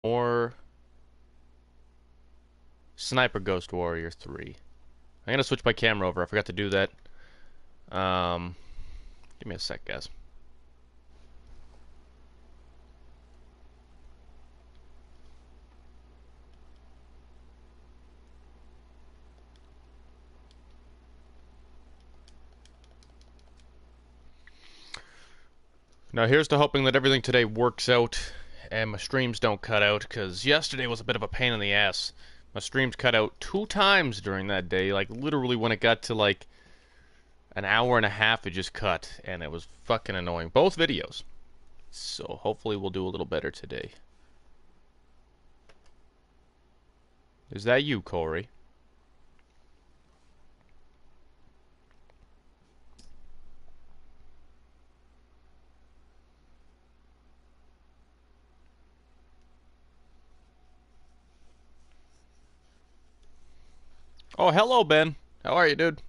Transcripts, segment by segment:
Or Sniper Ghost Warrior 3. I'm gonna switch my camera over. I forgot to do that. Um, Give me a sec, guys. Now here's to hoping that everything today works out and my streams don't cut out, because yesterday was a bit of a pain in the ass. My streams cut out 2 times during that day. Like, literally when it got to like an hour and a half, it just cut, and it was fucking annoying. Both videos. So hopefully we'll do a little better today. Is that you, Corey? Oh, hello, Ben. How are you, dude?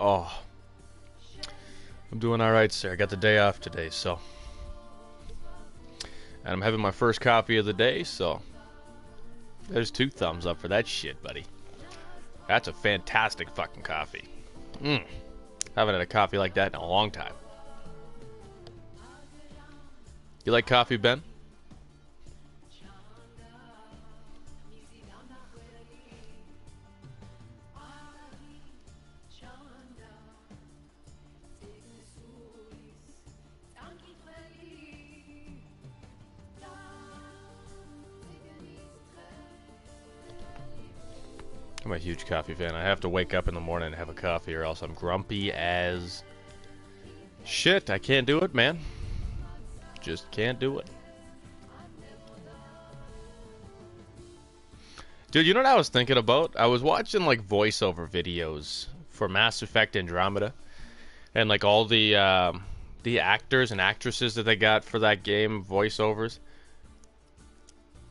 Oh, I'm doing alright, sir. I got the day off today, so. And I'm having my first coffee of the day, so. There's 2 thumbs up for that shit, buddy. That's a fantastic fucking coffee. Haven't had a coffee like that in a long time. You like coffee, Ben? I'm a huge coffee fan. I have to wake up in the morning and have a coffee, or else I'm grumpy as shit. I can't do it, man. Just can't do it. Dude, you know what I was thinking about? I was watching like voiceover videos for Mass Effect Andromeda, and like all the actors and actresses that they got for that game voiceovers.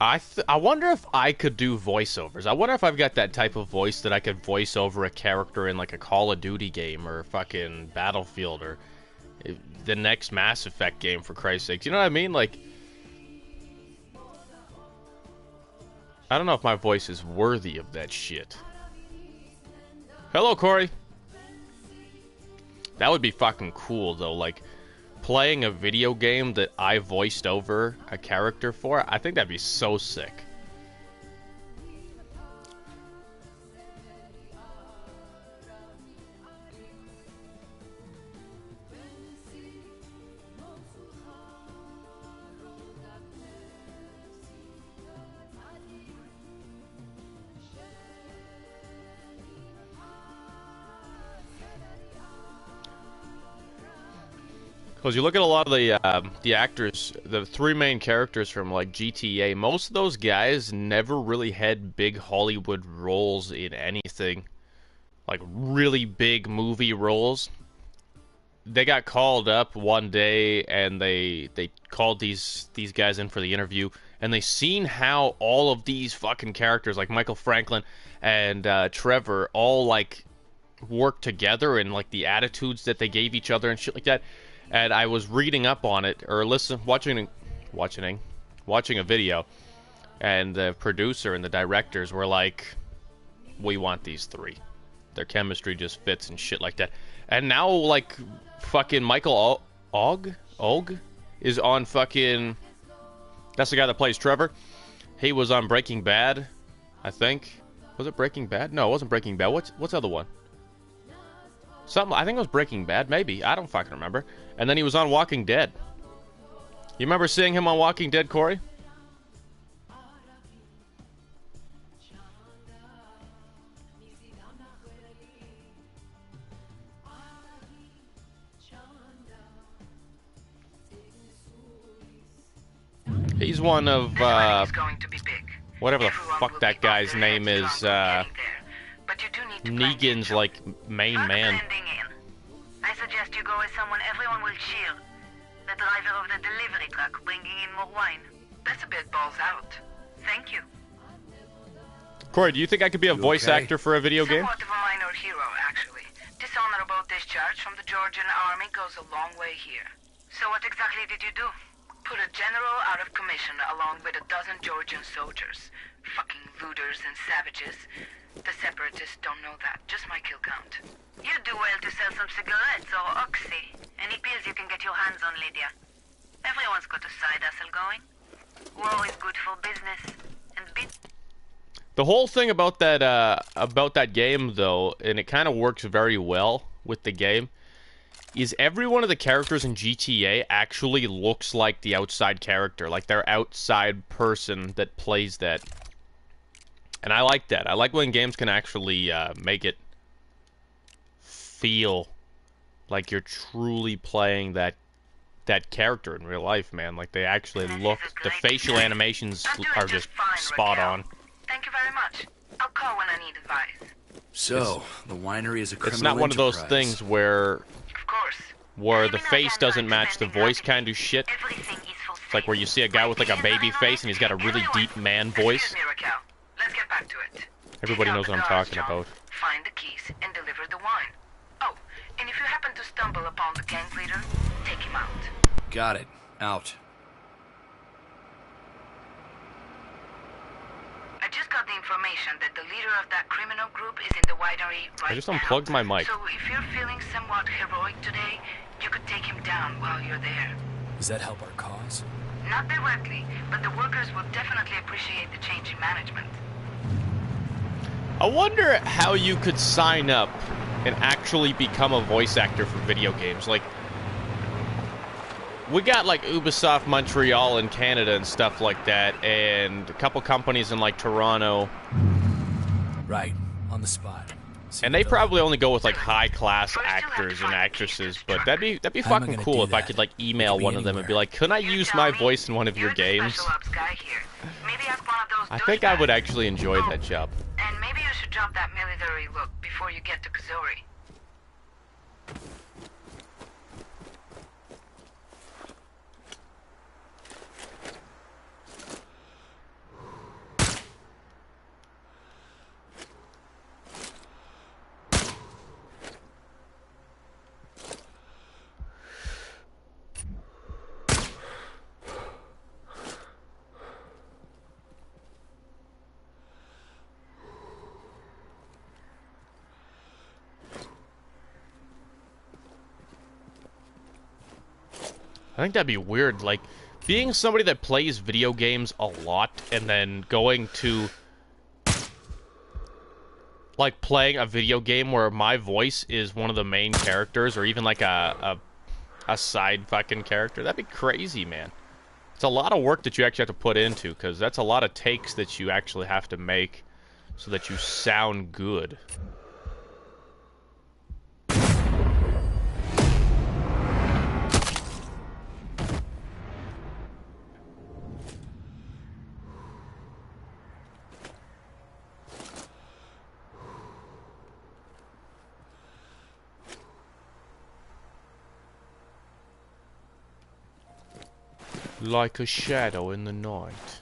I wonder if I could do voiceovers. I wonder if I've got that type of voice that I could voice over a character in like a Call of Duty game or fucking Battlefield or the next Mass Effect game, for Christ's sake. You know what I mean? Like, I don't know if my voice is worthy of that shit. Hello, Corey. That would be fucking cool, though. Like, playing a video game that I voiced over a character for, I think that'd be so sick. Because you look at a lot of the actors, the 3 main characters from like GTA, most of those guys never really had big Hollywood roles in anything, like really big movie roles. They got called up one day and they called these guys in for the interview, and they seen how all of these fucking characters like Michael Franklin and Trevor all like work together, and like the attitudes that they gave each other and shit like that. And I was reading up on it, or watching a video, and the producer and the directors were like, "We want these 3. Their chemistry just fits and shit like that." And now, like, fucking Michael Og is on fucking. That's the guy that plays Trevor. He was on Breaking Bad, I think. Was it Breaking Bad? No, it wasn't Breaking Bad. What's the other one? Something, I think it was Breaking Bad, maybe. I don't fucking remember. And then he was on Walking Dead. You remember seeing him on Walking Dead, Corey? He's one of, This wedding is going to be big. whatever the Everyone fuck will that be off guy's their name heads is, drunk on getting there. But you do need to plan Negan's, your like, main Fuck man. blending in. I suggest you go with someone everyone will cheer. The driver of the delivery truck bringing in more wine. That's a bit balls out. Thank you. Corey, do you think I could be a voice okay? actor for a video game? Somewhat of a minor hero, actually. Dishonorable discharge from the Georgian army goes a long way here. So what exactly did you do? Put a general out of commission along with a dozen Georgian soldiers. Fucking looters and savages. The separatists don't know that, just my kill count. You'd do well to sell some cigarettes or oxy. Any pills you can get your hands on, Lydia. Everyone's got a side hustle going. War is good for business. And The whole thing about that game, though, and it kind of works very well with the game, is every one of the characters in GTA actually looks like the outside character, like their outside person that plays that. And I like that. I like when games can actually make it feel like you're truly playing that character in real life, man. Like they actually look, the facial animations are just spot on. thank you very much. I'll call when I need advice. So, the winery is a criminal It's not one of those enterprise. things where Of course. the face doesn't match the voice kind of shit. Everything is for It's like where you see a guy with like a baby face and he's got a really deep man voice. Excuse me, Raquel. Let's get back to it. Everybody Take out knows the what I'm guards, talking John. about. Find the keys and deliver the wine. Oh, and if you happen to stumble upon the gang leader, take him out. Got it. Out. I just got the information that the leader of that criminal group is in the winery right now. I just unplugged my mic. So if you're feeling somewhat heroic today, you could take him down while you're there. Does that help our cause? Not directly, but the workers will definitely appreciate the change in management. I wonder how you could sign up and actually become a voice actor for video games. Like, we got like Ubisoft Montreal in Canada and stuff like that, and a couple companies in like Toronto, Right, on the spot. See and what they they'll- probably only go with like high-class First, you'll have to actors and find the actresses. keys to the But truck. that'd be How am I fucking gonna cool do if I that? could like It email could be one of them and be anywhere. like, "Can I You use tell my me. voice in one of your You're the games?" special ops guy here. Maybe ask one of those I think I would douchebags. actually enjoy that job. And maybe you should drop that military look before you get to Kazori. I think that'd be weird, like, being somebody that plays video games a lot and then going to, like, playing a video game where my voice is one of the main characters or even, like, a side fucking character. That'd be crazy, man. It's a lot of work that you actually have to put into, because that's a lot of takes that you actually have to make so that you sound good. Like a shadow in the night.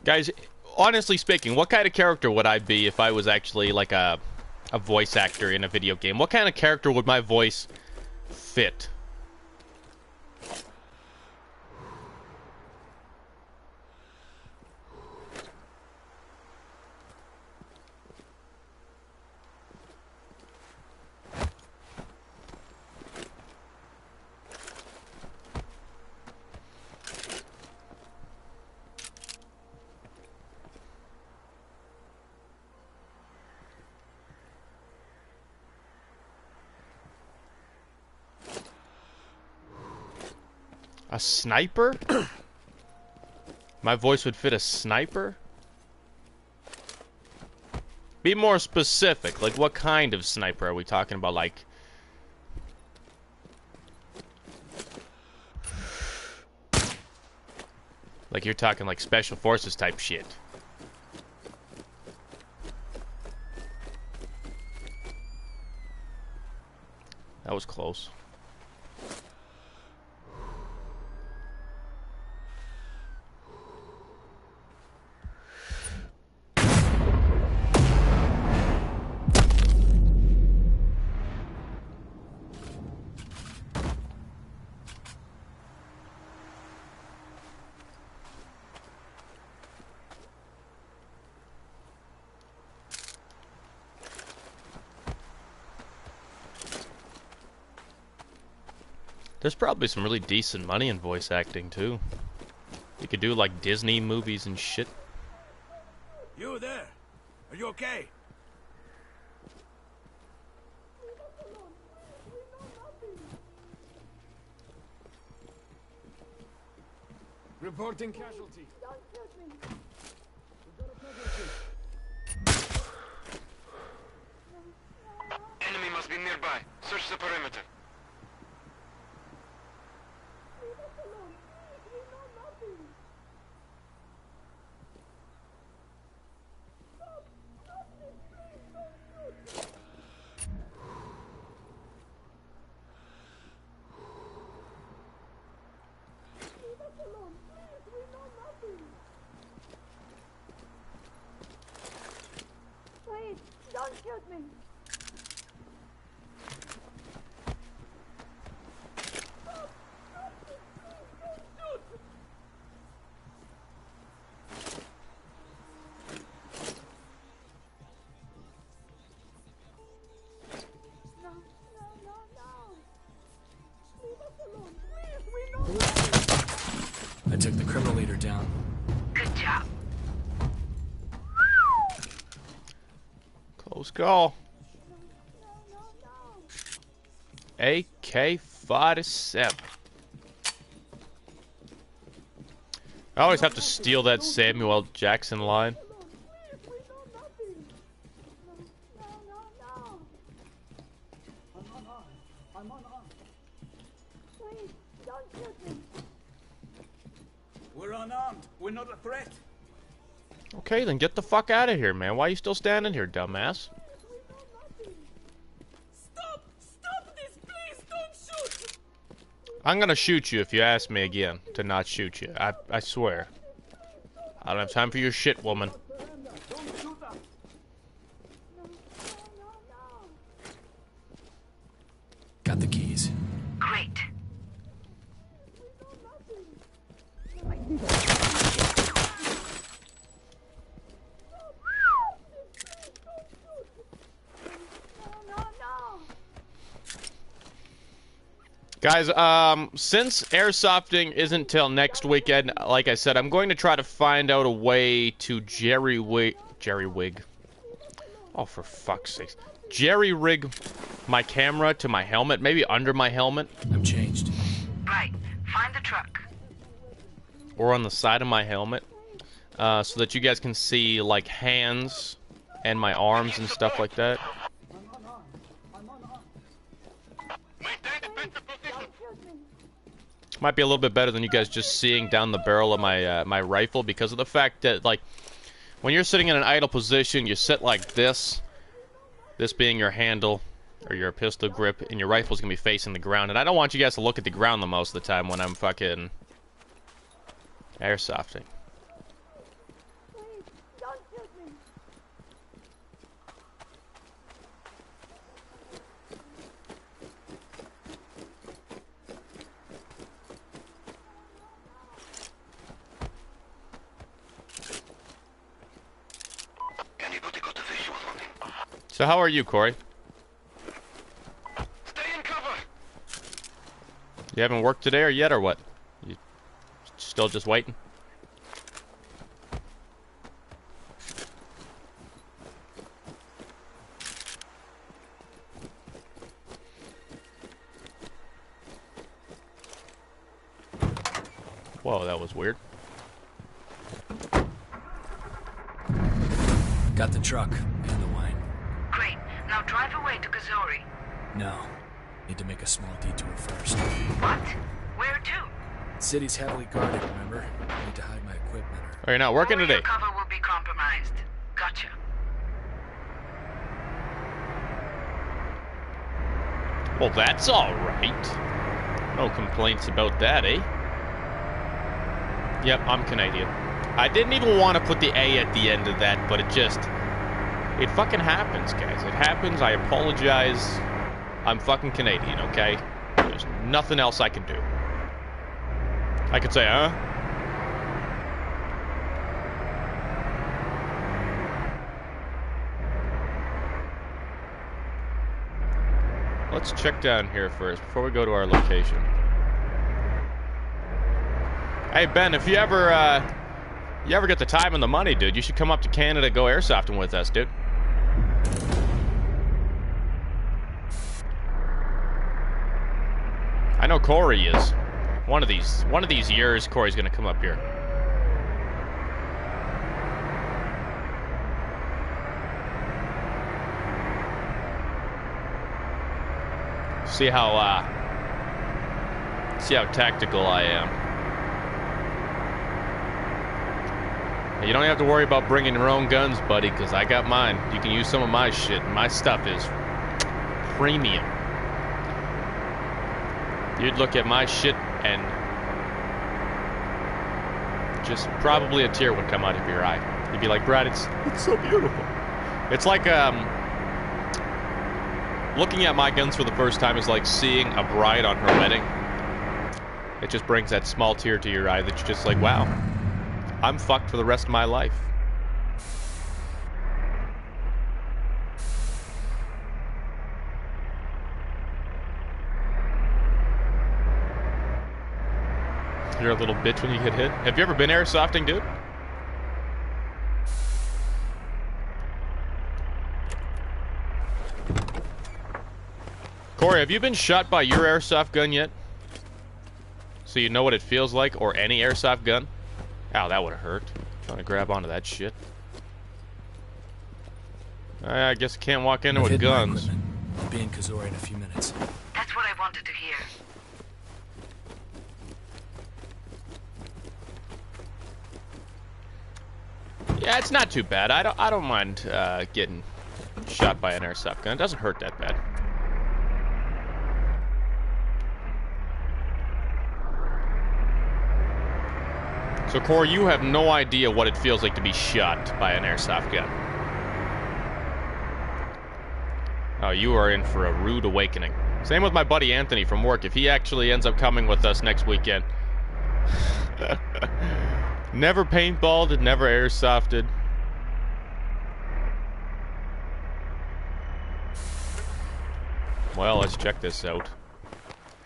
Guys, honestly speaking, what kind of character would I be if I was actually like a voice actor in a video game? What kind of character would my voice fit? A sniper? My voice would fit a sniper? Be more specific. Like, what kind of sniper are we talking about? Like, Like you're talking like special forces type shit. That was close. There's probably some really decent money in voice acting too. You could do like Disney movies and shit. You there? Are you okay? Reporting casualty. Enemy must be nearby. Search the perimeter. Don't shoot me! No, no, no, no! Leave us alone, please! We know nothing! I took the criminal leader down. Good job. Close call. No, no, no! AK-47. I always have to steal that Samuel L. Jackson line. Please, we know nothing! No, no, no, no! I'm unarmed. Please, don't shoot me! We're unarmed. We're not a threat. Okay, then get the fuck out of here, man. Why are you still standing here, dumbass? Stop! Stop this, please! Don't shoot! I'm gonna shoot you if you ask me again to not shoot you. I swear. I don't have time for your shit, woman. Don't shoot us. No, no, no! Got the keys. Great. No, no, no! Guys, since airsofting isn't till next weekend, like I said, I'm going to try to find out a way to jerry wig. Oh, for fuck's sake. Jerry rig my camera to my helmet, maybe under my helmet, I'm changed. Right. Find the truck. or on the side of my helmet, so that you guys can see, like, hands and my arms and stuff like that. Might be a little bit better than you guys just seeing down the barrel of my my rifle, because of the fact that, like, when you're sitting in an idle position, you sit like this being your handle or your pistol grip, and your rifle's gonna be facing the ground. And I don't want you guys to look at the ground the most of the time when I'm fucking airsofting. Please, don't shoot me! Anybody got a visual on him? So how are you, Corey? Stay in cover. You haven't worked today or yet, or what? You still just waiting? Whoa, that was weird. Got the truck and the wine. Great. Now drive away to No. Need to make a small detour first. What? Where to? City's heavily guarded, remember? I need to hide my equipment or... Are you not working All today? your cover will be compromised. Gotcha. Well, that's alright. No complaints about that, eh? Yep, I'm Canadian. I didn't even want to put the A at the end of that, but it fucking happens, guys. It happens. I apologize. I'm fucking Canadian, okay? There's nothing else I can do. I could say, huh? Let's check down here first before we go to our location. Hey Ben, if you ever get the time and the money, dude, you should come up to Canada, go airsofting with us, dude. I know Corey is. One of these years, Corey's gonna come up here. See how tactical I am. You don't have to worry about bringing your own guns, buddy, because I got mine. You can use some of my shit. My stuff is premium. You'd look at my shit and just probably a tear would come out of your eye. You'd be like, Brad, it's so beautiful. It's like looking at my guns for the first time is like seeing a bride on her wedding. It just brings that small tear to your eye that you're just like, wow, I'm fucked for the rest of my life. You're a little bitch when you get hit. Have you ever been airsofting, dude? Corey, have you been shot by your airsoft gun yet? So you know what it feels like, or any airsoft gun? Ow, that would have hurt. Trying to grab onto that shit. I guess I can't walk into with guns. I'll be in Kazori in a few minutes. That's what I wanted to hear. Yeah, it's not too bad. I don't mind getting shot by an airsoft gun. It doesn't hurt that bad. So, Corey, you have no idea what it feels like to be shot by an airsoft gun. Oh, you are in for a rude awakening. Same with my buddy Anthony from work. If he actually ends up coming with us next weekend. Never paintballed, never airsofted. Well, let's check this out.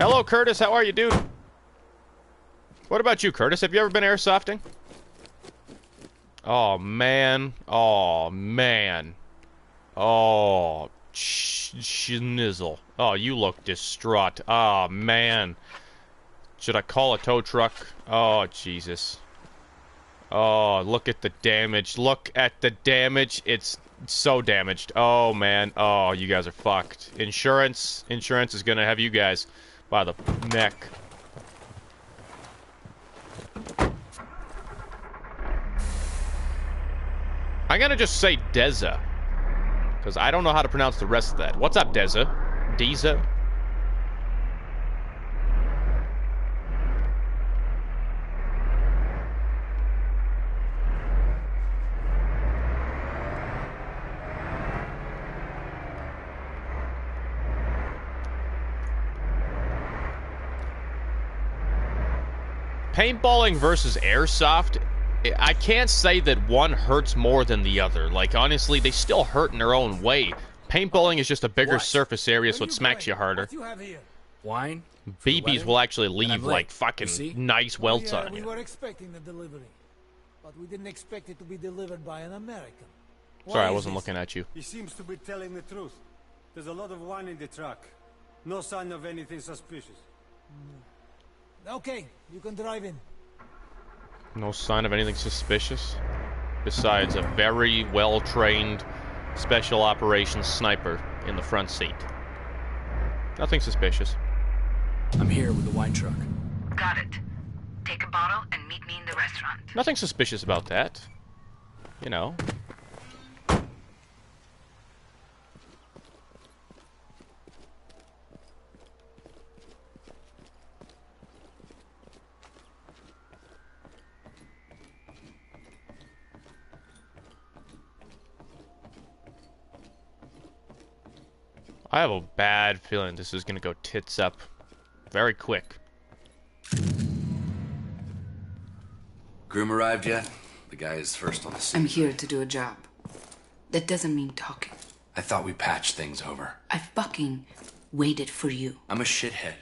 Hello, Curtis. How are you, dude? What about you, Curtis? Have you ever been airsofting? Oh, man. Oh, man. Oh, schnizzle. Oh, you look distraught. Oh, man. Should I call a tow truck? Oh, Jesus. Oh, look at the damage. Look at the damage. It's so damaged. Oh, man. Oh, you guys are fucked. Insurance is gonna have you guys by the neck. I'm gonna just say Deza, because I don't know how to pronounce the rest of that. What's up, Deza? Deza? Paintballing versus airsoft, I can't say that one hurts more than the other. Like, honestly, they still hurt in their own way. Paintballing is just a bigger surface area, so it smacks you harder. What you have here? Wine? BBs will actually leave, like, fucking nice welts on We you. were expecting the delivery, but we didn't expect it to be delivered by an American. Sorry, I wasn't looking at you. He seems to be telling the truth. There's a lot of wine in the truck. No sign of anything suspicious. Okay, you can drive in. No sign of anything suspicious. Besides a very well-trained special operations sniper in the front seat. Nothing suspicious. I'm here with the wine truck. Got it. Take a bottle and meet me in the restaurant. Nothing suspicious about that. You know. I have a bad feeling this is gonna go tits up very quick. Groom arrived yet? The guy is first on the scene. I'm here to do a job. That doesn't mean talking. I thought we patched things over. I fucking waited for you. I'm a shithead.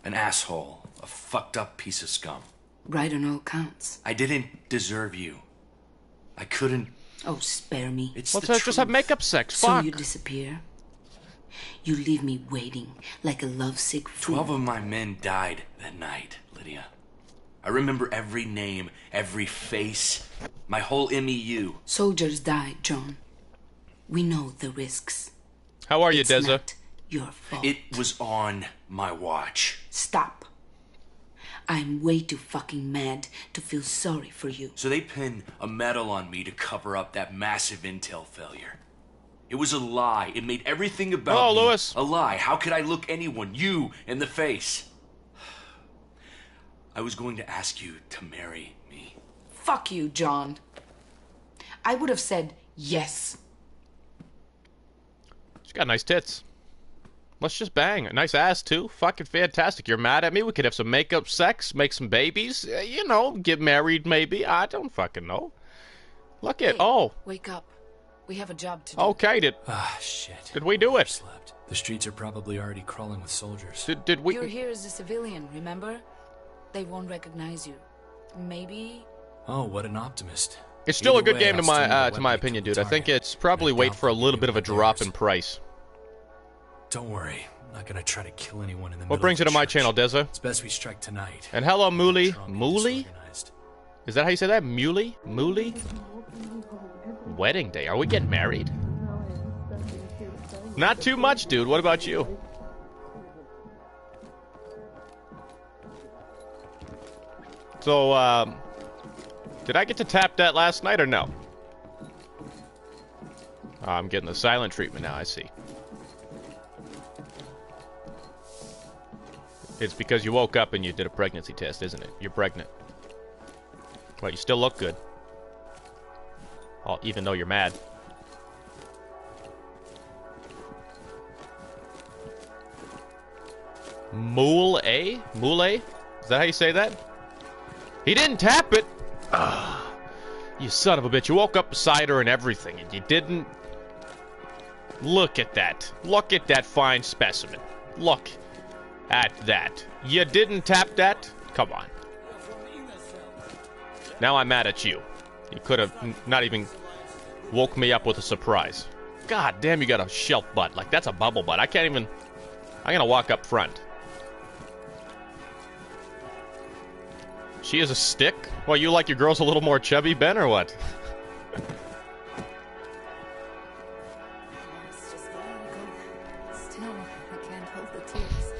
An asshole. A fucked up piece of scum. Right on all counts. I didn't deserve you. I couldn't... Oh, spare me. It's Let's the just have truth. makeup sex. So Fuck. you disappear? You leave me waiting like a lovesick fool. 12 of my men died that night, Lydia. I remember every name, every face, my whole MEU. Soldiers died, John. We know the risks. How are you, It's Deza? not your fault. It was on my watch. Stop. I'm way too fucking mad to feel sorry for you. So they pinned a medal on me to cover up that massive intel failure. It was a lie. It made everything about Oh, me Lewis. a lie. How could I look anyone, you, in the face? I was going to ask you to marry me. Fuck you, John. I would have said yes. She's got nice tits. Let's just bang. A nice ass, too. Fucking fantastic. You're mad at me? We could have some makeup sex, make some babies. You know, get married, maybe. I don't fucking know. Look at... Hey, Oh. wake up. We have a job to do. Okay, Ah, shit. did we do it? Slept. The streets are probably already crawling with soldiers. Did we... You're here as a civilian, remember? They won't recognize you. Maybe... Oh, what an optimist. It's still a Either good way, game I'll still need a to my weapon opinion, to dude. I think target. it's probably I wait doubt for a they'll little be bit of a able to drop theirs. in price. Don't worry. I'm not gonna try to kill anyone in the What middle brings of you to my church. channel, Deza? It's best we strike tonight. And hello, Mooley. Trump is Mooley? disorganized. Is that how you say that? Mooley? Mooley? Wedding day. Are we getting married? Not too much, dude. What about you? So, did I get to tap that last night or no? Oh, I'm getting the silent treatment now, I see. It's because you woke up and you did a pregnancy test, isn't it? You're pregnant. Well, you still look good. Oh, even though you're mad. Moole A? Moole? Is that how you say that? He didn't tap it! Ah, you son of a bitch. You woke up beside her and everything, and you didn't... Look at that. Look at that fine specimen. Look at that. You didn't tap that? Come on. Now I'm mad at you. You could have not even woke me up with a surprise. God damn, you got a shelf butt. Like, that's a bubble butt. I can't even... I'm gonna walk up front. She is a stick? Well, you like your girls a little more chubby, Ben, or what? It's just vertical. Still, I can't hold the tears.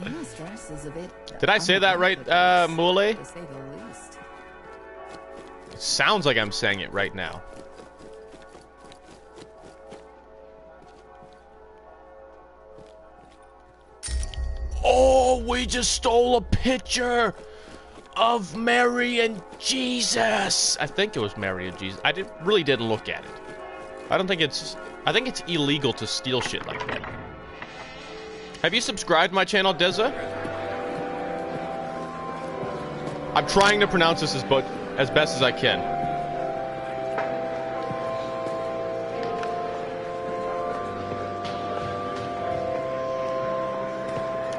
Even stress is a bit. Did I say that right, Moole? To say the least. It sounds like I'm saying it right now. Oh, we just stole a picture of Mary and Jesus. I think it was Mary and Jesus. I really didn't look at it. I think it's illegal to steal shit like that. Have you subscribed to my channel, Deza? I'm trying to pronounce this as best as I can.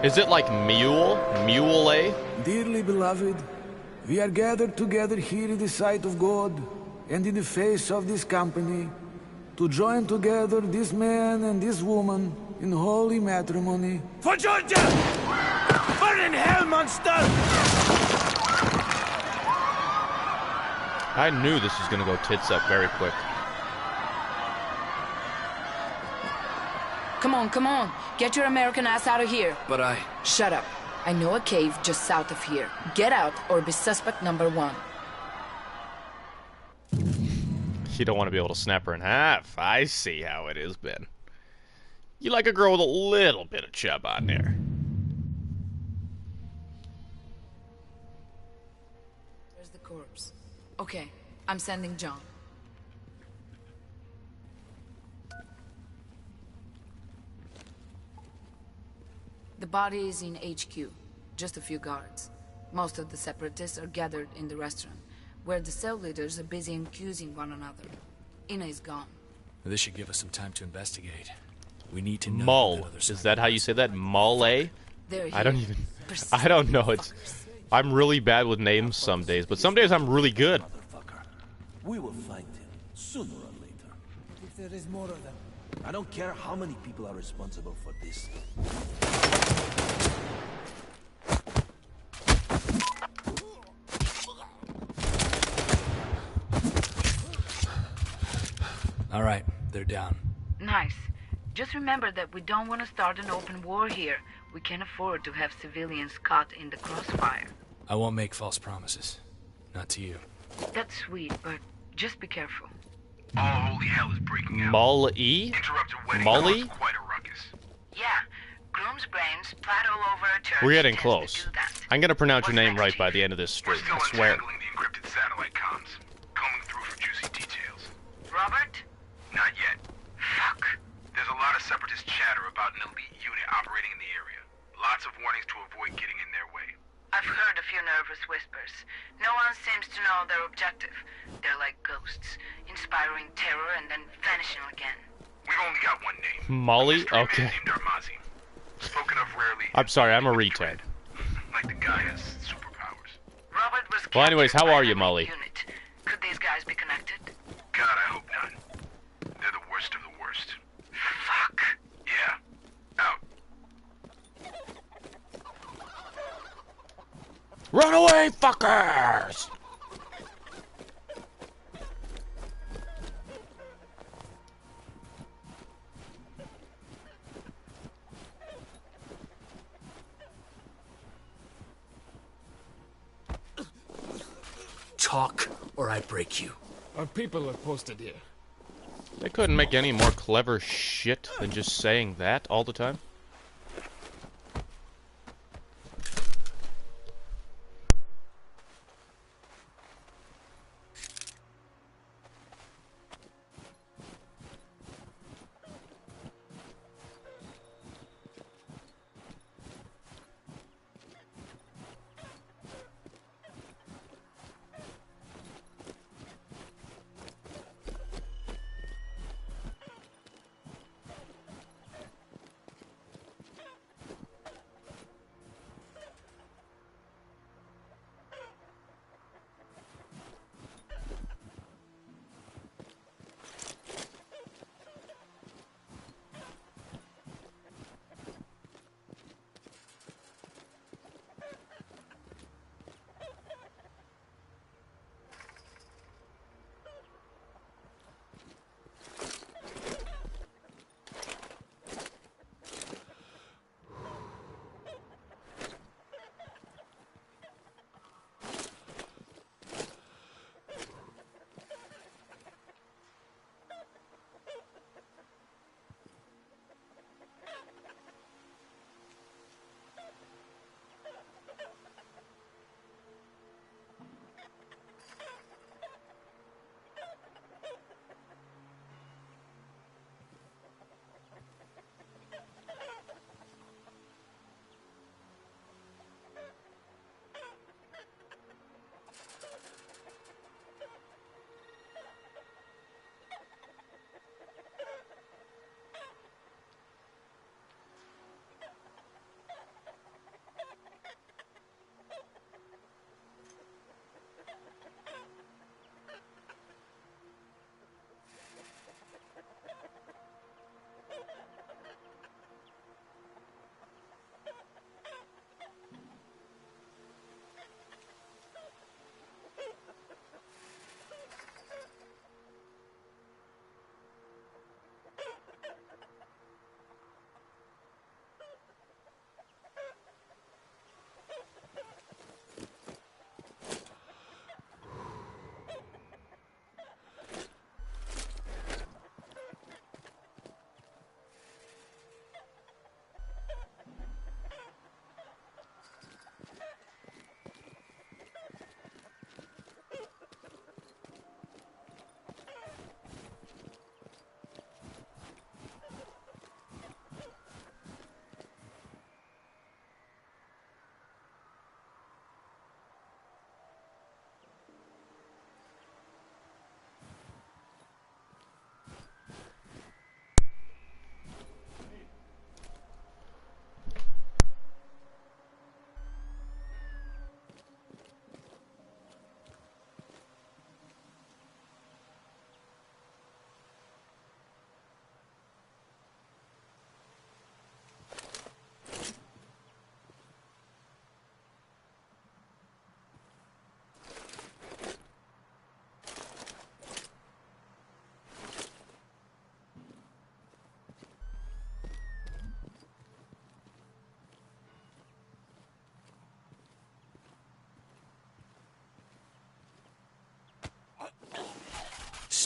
Is it like mule? Mule? Dearly beloved, we are gathered together here in the sight of God and in the face of this company to join together this man and this woman in holy matrimony. For Georgia! Burn in hell, monster! I knew this was gonna go tits up very quick. Come on, come on. Get your American ass out of here. But I... Shut up. I know a cave just south of here. Get out or be suspect number 1. You don't want to be able to snap her in half. I see how it is, Ben. You like a girl with a little bit of chub on there. There's the corpse. Okay, I'm sending John. The body is in HQ. Just a few guards. Most of the separatists are gathered in the restaurant, where the cell leaders are busy accusing one another. Ina is gone. This should give us some time to investigate. We need to know Mull. that other Is that how you say that? Mull? They're here. I don't know. I'm really bad with names some days, but some days I'm really good. We will find him sooner or later. If there is more of them. I don't care how many people are responsible for this. All right, they're down. Nice. Just remember that we don't want to start an open war here. We can't afford to have civilians caught in the crossfire. I won't make false promises. Not to you. That's sweet, but just be careful. All holy hell is breaking out. Mull-E? Interrupted wedding Mully? caused quite a ruckus. Yeah, groom's brains splat all over a church. We're getting tends close. to do that. I'm gonna pronounce your What's name next, right by Chief? the end of this We're stream. still I swear. untangling the encrypted satellite comms. Combing through for juicy details. Robert? Not yet. Fuck. There's a lot of separatist chatter about an elite unit operating in the area. Lots of warnings to avoid getting in their way. I've heard a few nervous whispers. No one seems to know their objective. They're like ghosts, inspiring terror and then vanishing again. We've only got one name. Molly? A mystery man Okay. named Armazi. Spoken of rarely. I'm sorry, I'm a retard. Like the guy has superpowers. Robert was Well, anyways, captured how by are you, an Molly? elite unit. Could these guys be connected? God, I hope not. They're the worst of the worst. Fuck. Yeah. Out. Run away, fuckers! Talk, or I break you. Our people are posted here. They couldn't make any more clever shit than just saying that all the time.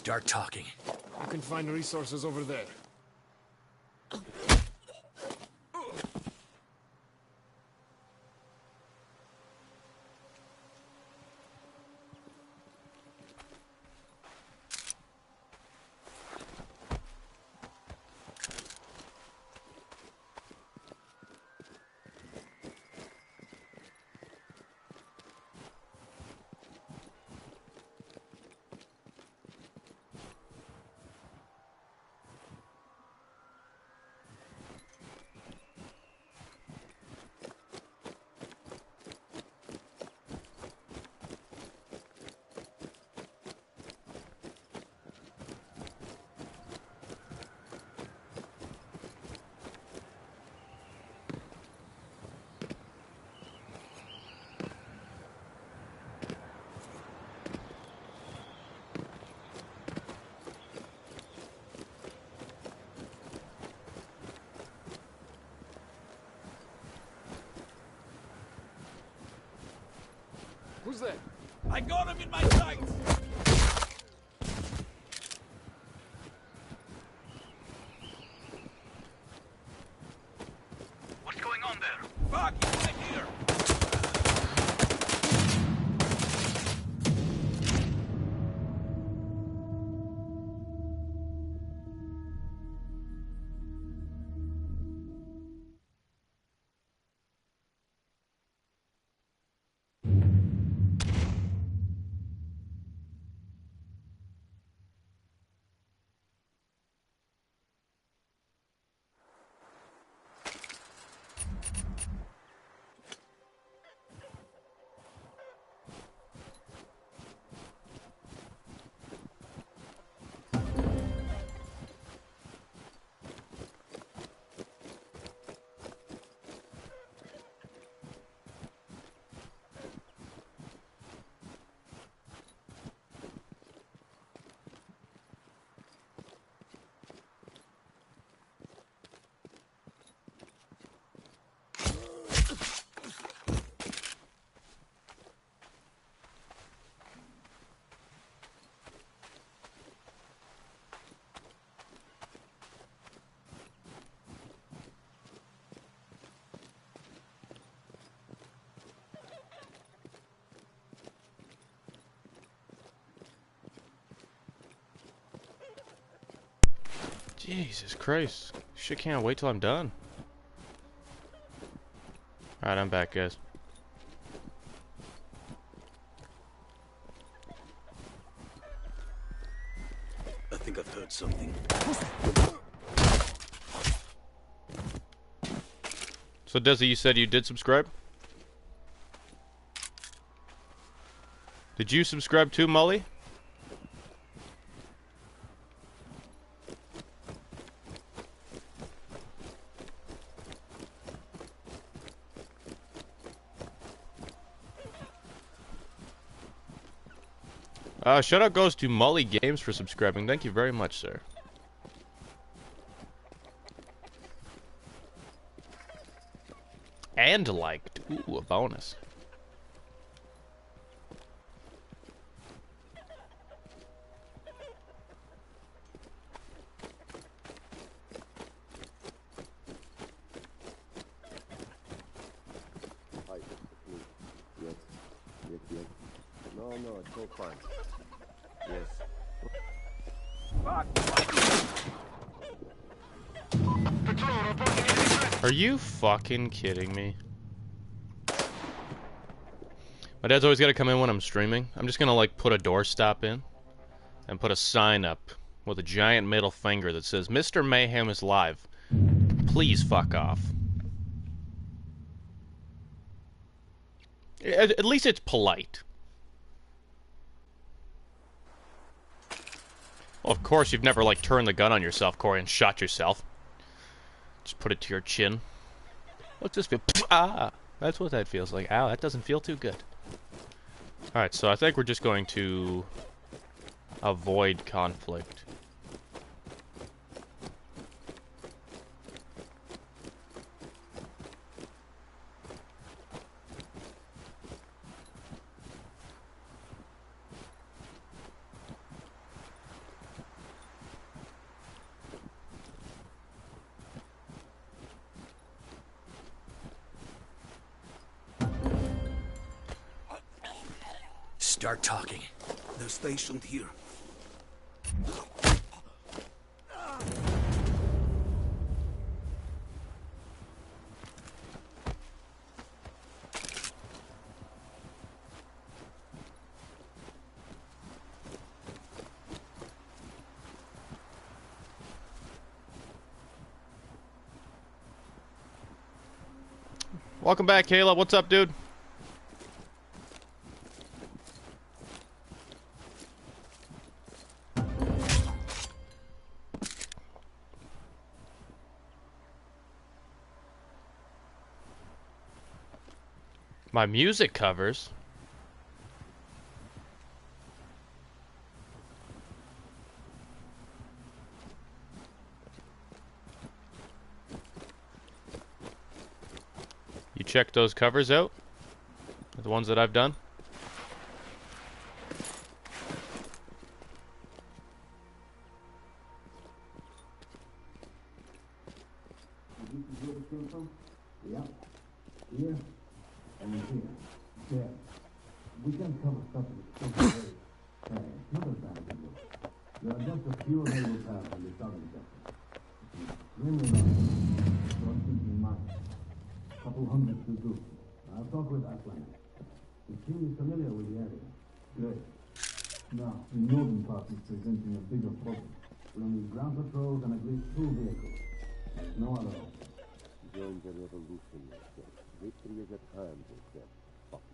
Start talking. You can find resources over there. Who's there? I got him in my sights! What's going on there? Fuck, he's right here! Jesus Christ. Shit, can't wait till I'm done. Alright, I'm back, guys. I think I've heard something. So, Desi, you said you did subscribe? Did you subscribe too, Molly? Shout out goes to Molly Games for subscribing. Thank you very much, sir. And liked. Ooh, a bonus. Hi, me. Yes. No, it's all fine. Yes. Are you fucking kidding me? My dad's always got to come in when I'm streaming. I'm just gonna like put a doorstop in and put a sign up with a giant middle finger that says Mr. Mayhem is live. Please fuck off. At least it's polite. Well, of course you've never like turned the gun on yourself, Corey, and shot yourself. Just put it to your chin. What's this feel? Ah! That's what that feels like. Ow, that doesn't feel too good. Alright, so I think we're just going to avoid conflict. Start talking. They're stationed here. Welcome back, Caleb. What's up, dude? My music covers. You check those covers out? The ones that I've done? Yeah. Here. And here. There. We can cover stuff with so not as bad as it looks. There are just a few available paths in the southern sector. Extremely long. Don't keep in mind. Couple hundred to do. I'll talk with Aslan. The team is familiar with the area. Great. Now, the northern part is presenting a bigger problem. We'll need ground patrols and at least 2 vehicles. There's no other option. Join the revolution, yourself. Victory is at hand, yourself. Fucking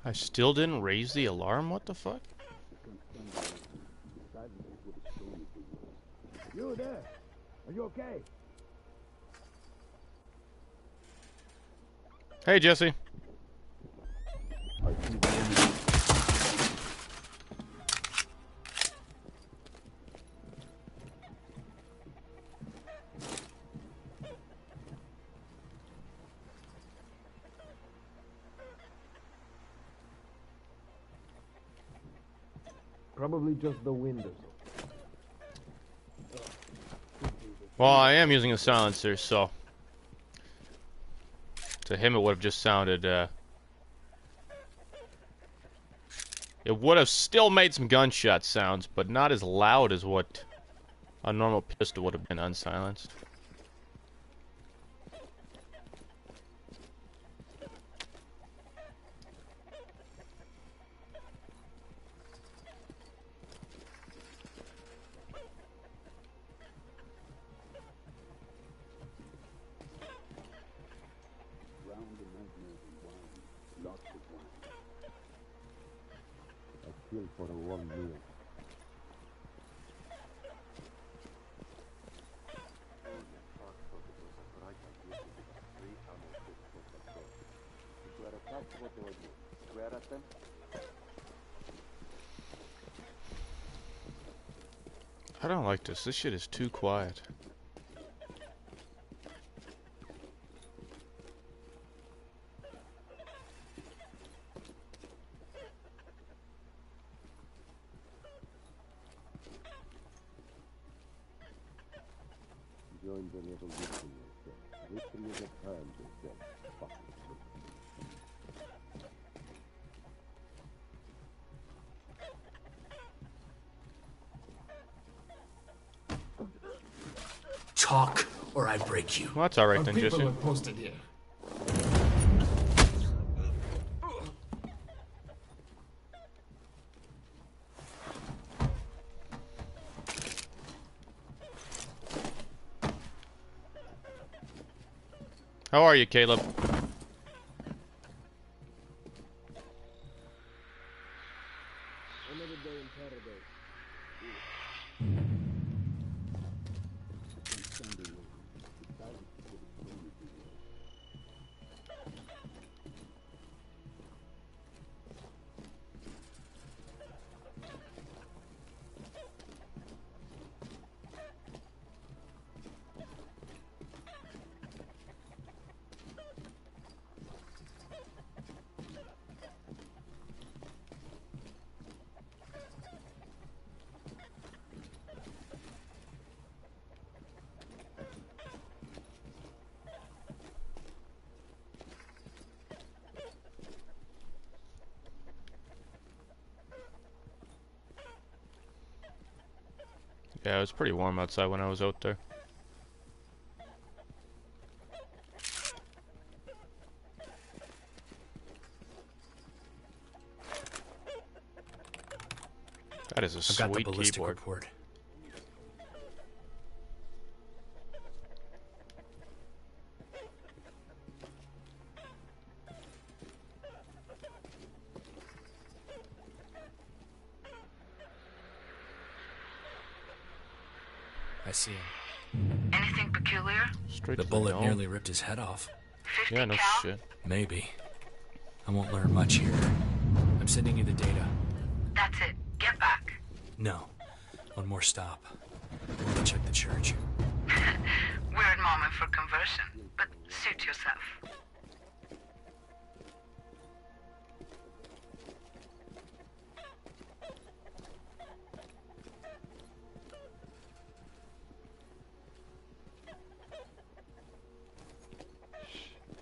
I still didn't raise the alarm? What the fuck? You there? Are you okay? Hey, Jesse. Probably just the windows. Well, I am using a silencer, so to him it would have just sounded, it would have still made some gunshot sounds, but not as loud as what a normal pistol would have been unsilenced. Kill for a warm meal. I don't like this. This shit is too quiet. Join the revolution, yourself. Victory is at hand, yourself. Fucking Talk, or I break you. Well, that's alright Our then, people Jesse. are posted here. How are you, Caleb? another day in paradise. Yeah, it was pretty warm outside when I was out there. That is a I've got the sweet ballistic keyboard. report. I see him. Anything peculiar? Straight The to bullet dome. nearly ripped his head off. 50 Yeah, no cal? shit. Maybe. I won't learn much here. I'm sending you the data. That's it. Get back. No. One more stop. I want to check the church. Weird moment for conversion, but suit yourself.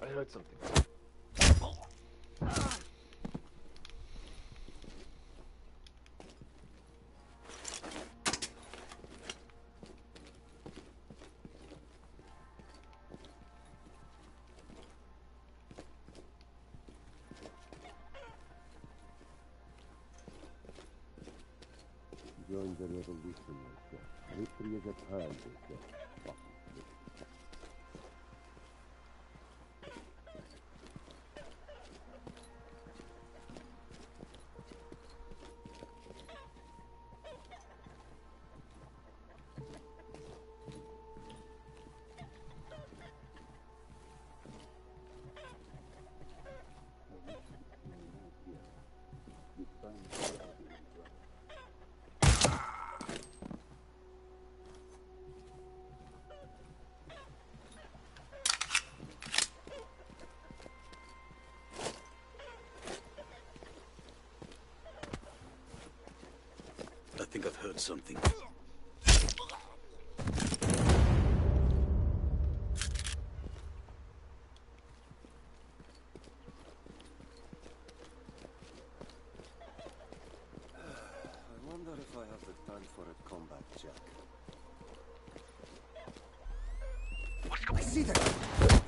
I heard something. Join the revolution, sir. Victory is at hand, sir. I think I've heard something. I wonder if I have the time for a combat check. I see that.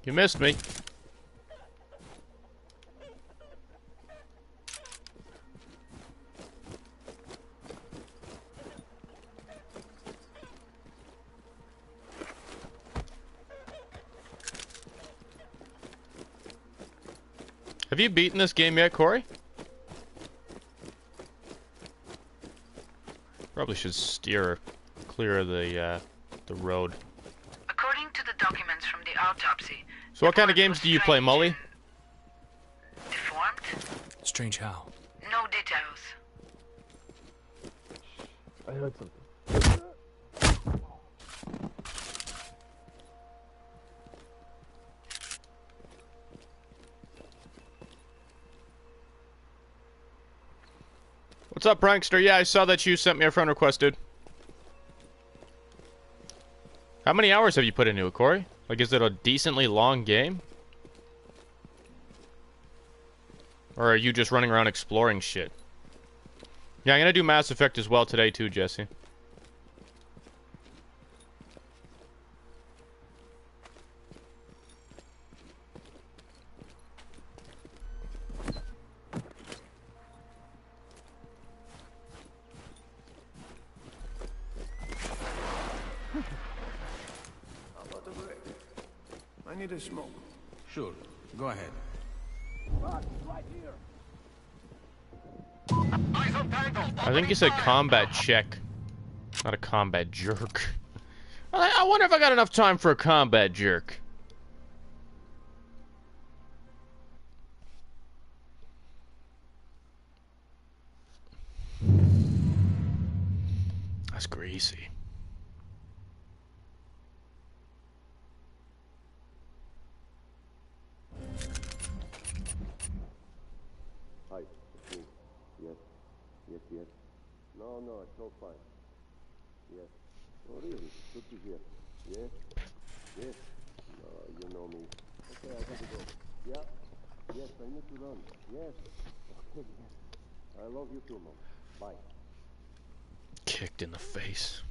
You missed me. Have you beaten this game yet, Corey? Probably should steer clear of the road. According to the documents from the autopsy, So what kind of games do you play, Mully? deformed? Strange how? No details. I heard something. What's up, Prankster? Yeah, I saw that you sent me a friend request, dude. How many hours have you put into it, Corey? Like, is it a decently long game? Or are you just running around exploring shit? Yeah, I'm gonna do Mass Effect as well today, too, Jesse. How about a break? I need a smoke. Sure, go ahead. Right here. I think you said combat check, not a combat jerk. I wonder if I got enough time for a combat jerk. That's greasy. Hi, it's me. Yes, yes, yes. No, no, it's all fine. Yes. Oh, really? Good to hear. Yes, yes. No, you know me. Okay, I gotta go. Yeah, yes, I need to run. Yes. Okay, yes. I love you too, Mom. Bye. kicked in the face.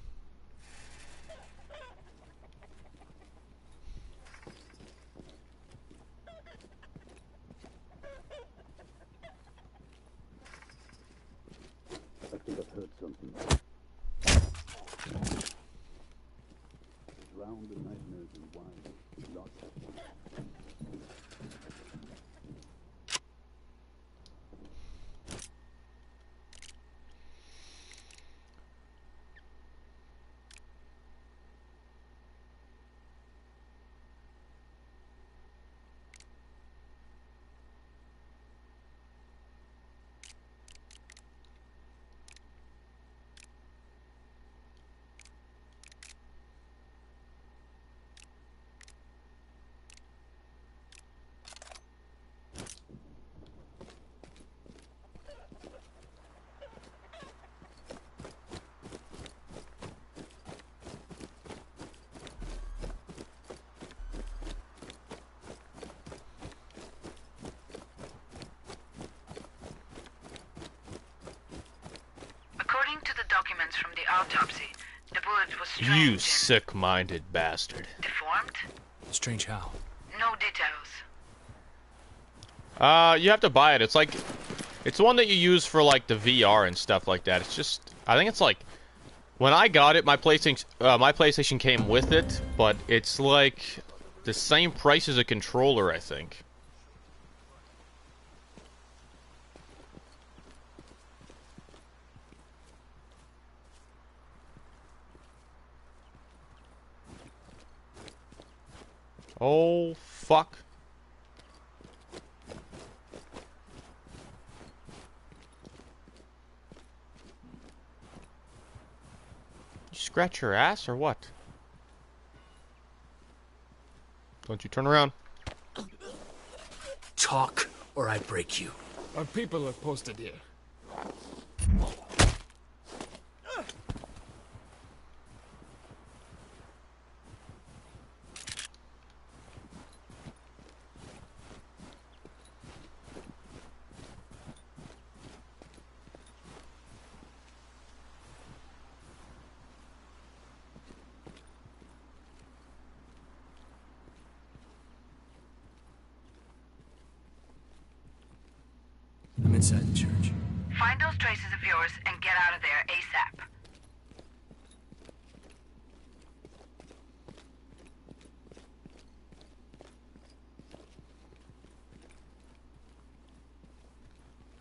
I think I've heard something. Drown the nightmares in wine. Lots of wine. According to the documents from the autopsy, the bullet was strange You and sick-minded bastard. deformed. Strange how? No details. You have to buy it. It's like, it's one that you use for like the VR and stuff like that. It's just, I think it's like, when I got it, my PlayStation came with it, but it's like the same price as a controller, I think. Oh, fuck. You scratch your ass or what? Don't you turn around. Talk, or I break you. Our people are posted here. I'm inside the church. Find those traces of yours and get out of there ASAP.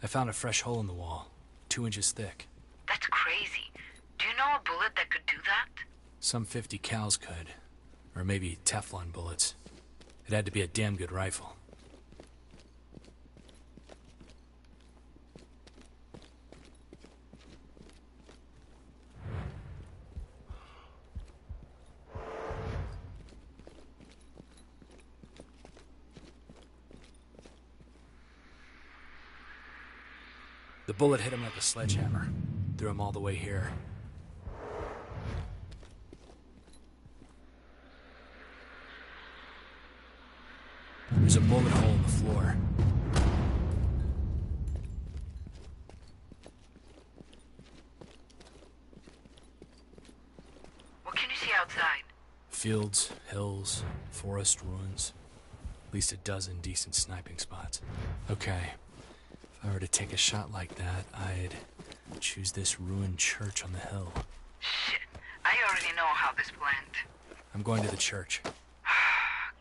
I found a fresh hole in the wall, 2 inches thick. That's crazy. Do you know a bullet that could do that? Some 50 cals could. Or maybe Teflon bullets. It had to be a damn good rifle. The bullet hit him like a sledgehammer. Threw him all the way here. There's a bullet hole in the floor. What can you see outside? Fields, hills, forest ruins. At least a dozen decent sniping spots. Okay. If I were to take a shot like that, I'd choose this ruined church on the hill. Shit, I already know how this went. I'm going to the church.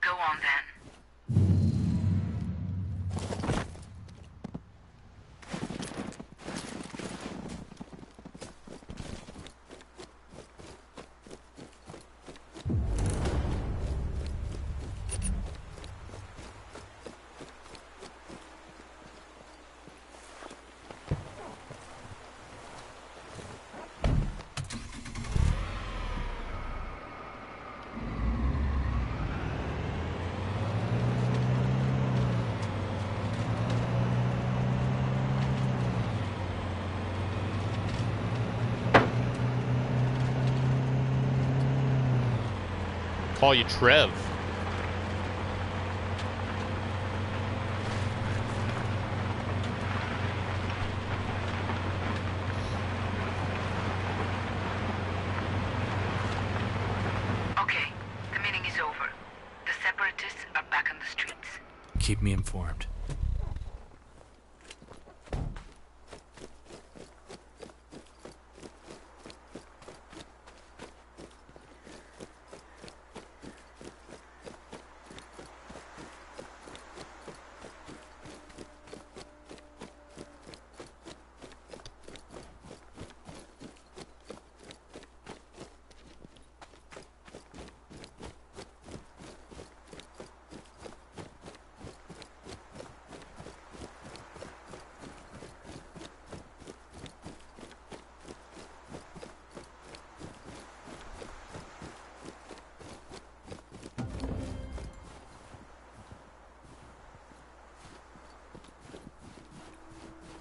Go on then. Call you Trev. Keep me informed.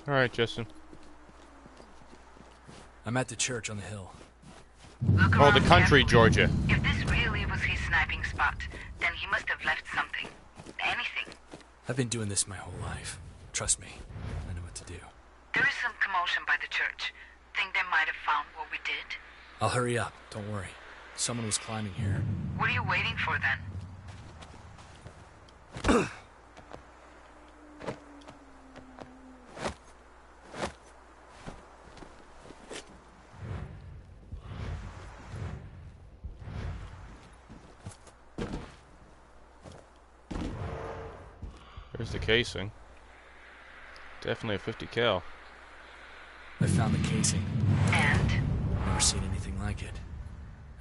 Alright, Justin. I'm at the church on the hill. Look Oh, the around country, carefully. Georgia. If this really was his sniping spot, then he must have left something. Anything. I've been doing this my whole life. Trust me, I know what to do. There is some commotion by the church. Think they might have found what we did? I'll hurry up, don't worry. Someone was climbing here. What are you waiting for then? There's the casing. Definitely a 50 cal. I found the casing. And? Never seen anything like it.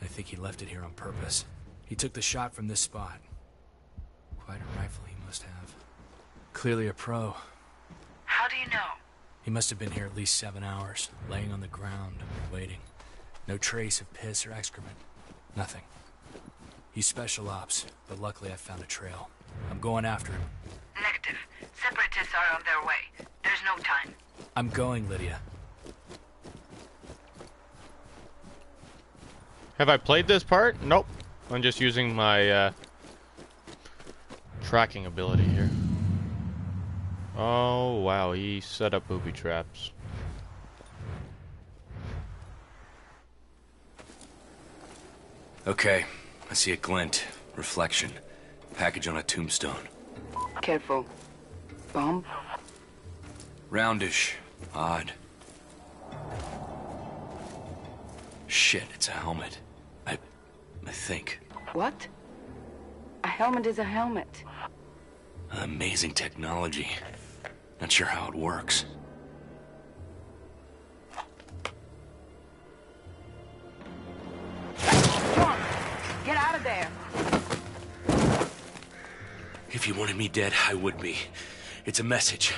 I think he left it here on purpose. He took the shot from this spot. Quite a rifle he must have. Clearly a pro. How do you know? He must have been here at least 7 hours, laying on the ground, waiting. No trace of piss or excrement. Nothing. He's special ops, but luckily I found a trail. I'm going after him. Negative. Separatists are on their way. There's no time. I'm going, Lydia. Have I played this part? Nope. I'm just using my tracking ability here. Oh, wow. He set up booby traps. Okay, I see a glint. Reflection. Package on a tombstone. Careful. Bomb? Roundish. Odd. Shit, it's a helmet. I think. What? A helmet is a helmet. Amazing technology. Not sure how it works. Get out of there! If you wanted me dead, I would be. It's a message.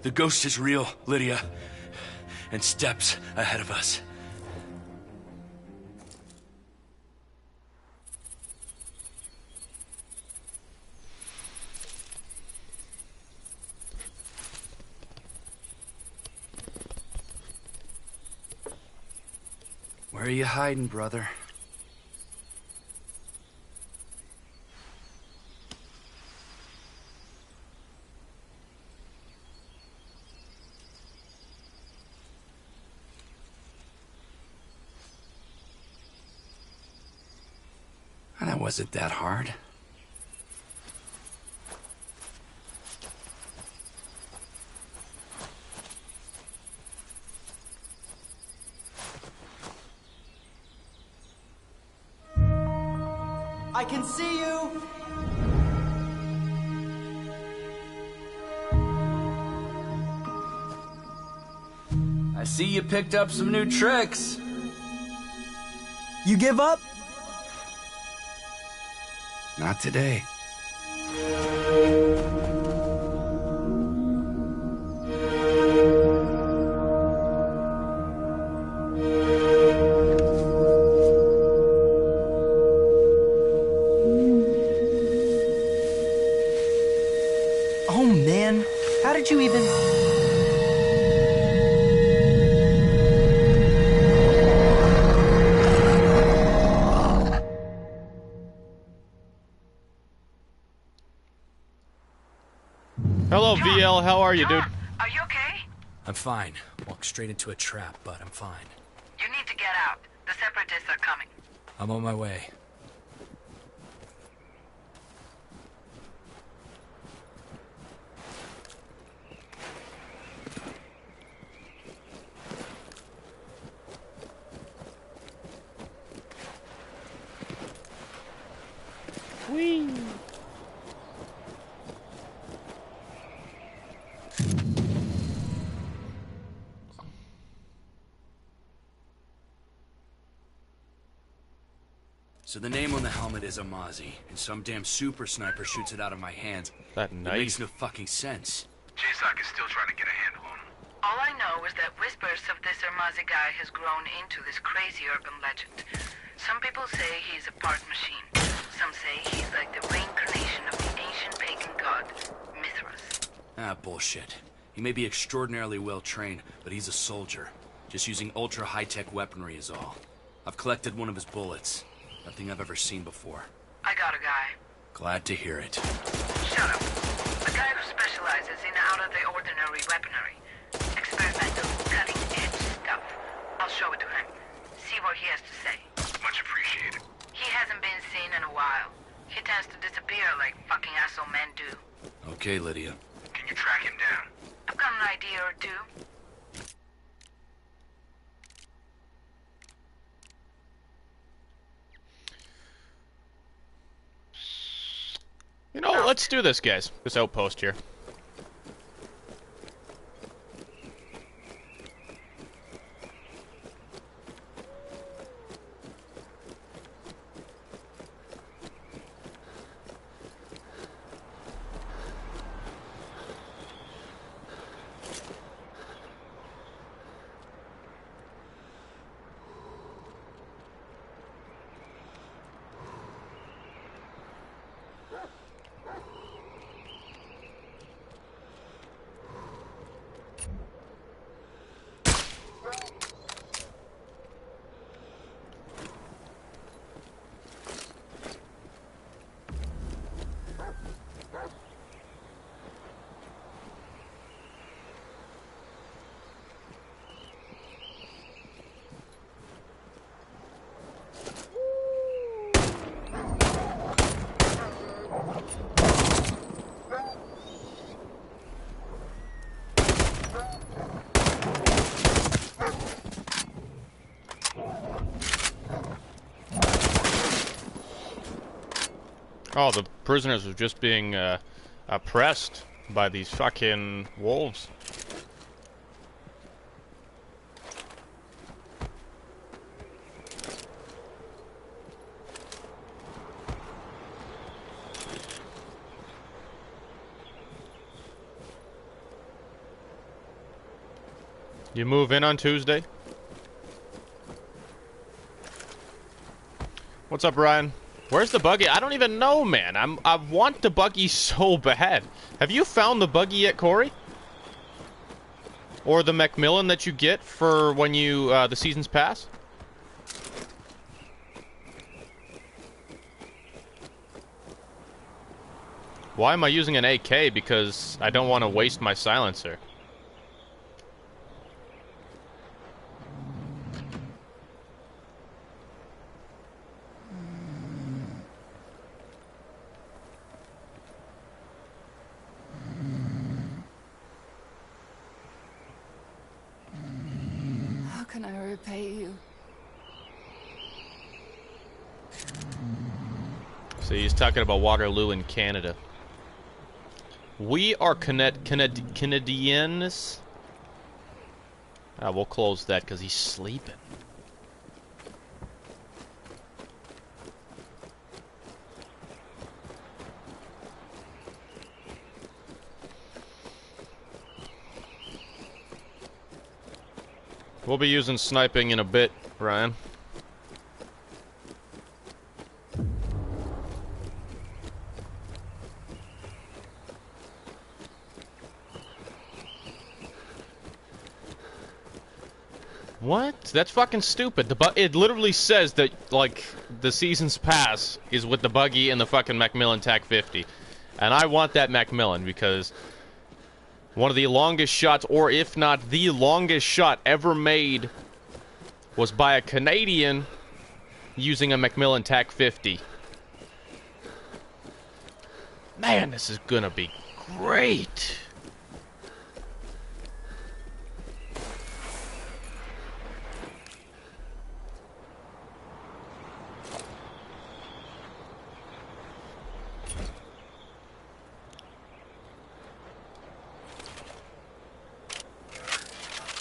The ghost is real, Lydia. And steps ahead of us. Where are you hiding, brother? That wasn't that hard. I can see you! I see you picked up some new tricks. You give up? Not today. Oh man, how did you even... Hello, VL. How are you, dude? Are you okay? I'm fine. Walked straight into a trap, but I'm fine. You need to get out. The separatists are coming. I'm on my way. So the name on the helmet is Amazi, and some damn super sniper shoots it out of my hands. That It knife. makes no fucking sense. JSOC is still trying to get a handle on him. All I know is that whispers of this Ermazi guy has grown into this crazy urban legend. Some people say he's a part machine. Some say he's like the reincarnation of the ancient pagan god, Mithras. Ah, bullshit. He may be extraordinarily well trained, but he's a soldier. Just using ultra high-tech weaponry is all. I've collected one of his bullets. Nothing I've ever seen before. I got a guy. Glad to hear it. Shut up. A guy who specializes in out-of-the-ordinary weaponry. Experimental, cutting-edge stuff. I'll show it to him. See what he has to say. Much appreciated. He hasn't been seen in a while. He tends to disappear like fucking asshole men do. Okay, Lydia. Can you track him down? I've got an idea or two. You know, let's do this, guys. This outpost here. Oh, the prisoners were just being oppressed by these fucking wolves. You move in on Tuesday? What's up, Ryan? Where's the buggy? I don't even know, man. I want the buggy so bad. Have you found the buggy yet, Corey? Or the Macmillan that you get for when you the seasons pass? Why am I using an AK? Because I don't want to waste my silencer. How can I repay you? See, he's talking about Waterloo in Canada. We are Canadians. We'll close that because he's sleeping. We'll be using sniping in a bit, Ryan. What? That's fucking stupid. It literally says that, like, the season's pass is with the buggy and the fucking Macmillan TAC 50. And I want that Macmillan because one of the longest shots, or if not the longest shot ever made, was by a Canadian using a Macmillan TAC 50. Man, this is gonna be great.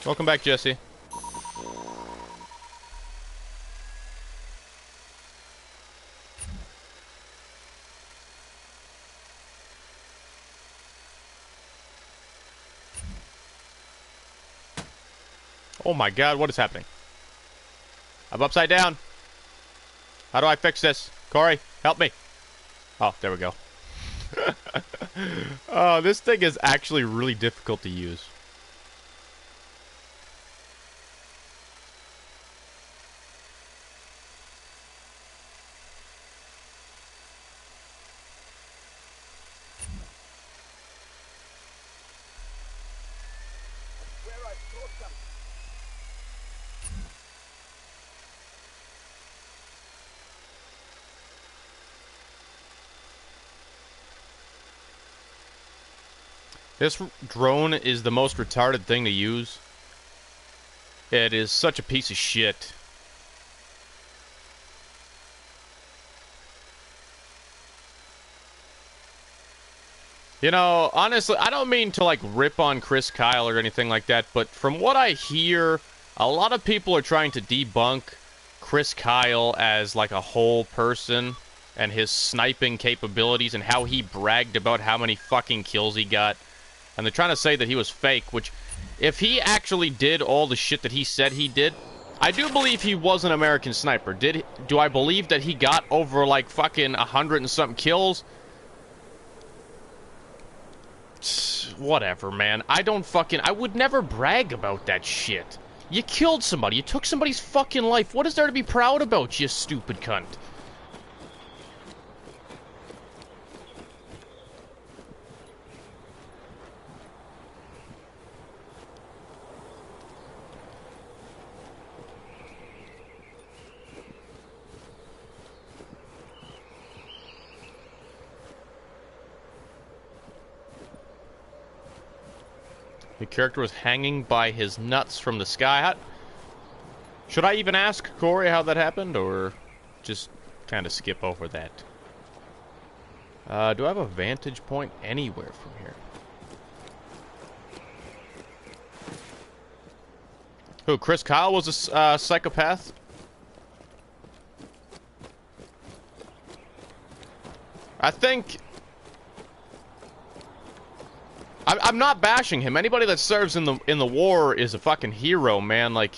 Welcome back, Jesse. Oh my god, what is happening? I'm upside down. How do I fix this? Corey, help me. Oh, there we go. Oh, this thing is actually really difficult to use. This drone is the most retarded thing to use. It is such a piece of shit. You know, honestly, I don't mean to, like, rip on Chris Kyle or anything like that, but from what I hear, a lot of people are trying to debunk Chris Kyle as, like, a whole person and his sniping capabilities and how he bragged about how many fucking kills he got. And they're trying to say that he was fake, which, if he actually did all the shit that he said he did, I do believe he was an American sniper. Do I believe that he got over, like, fucking 100 and something kills? Whatever, man. I would never brag about that shit. You killed somebody. You took somebody's fucking life. What is there to be proud about, you stupid cunt? The character was hanging by his nuts from the sky. Should I even ask Corey how that happened, or just kind of skip over that? Do I have a vantage point anywhere from here? Who, Chris Kyle was a psychopath? I think... I'm not bashing him. Anybody that serves in the war is a fucking hero, man. Like,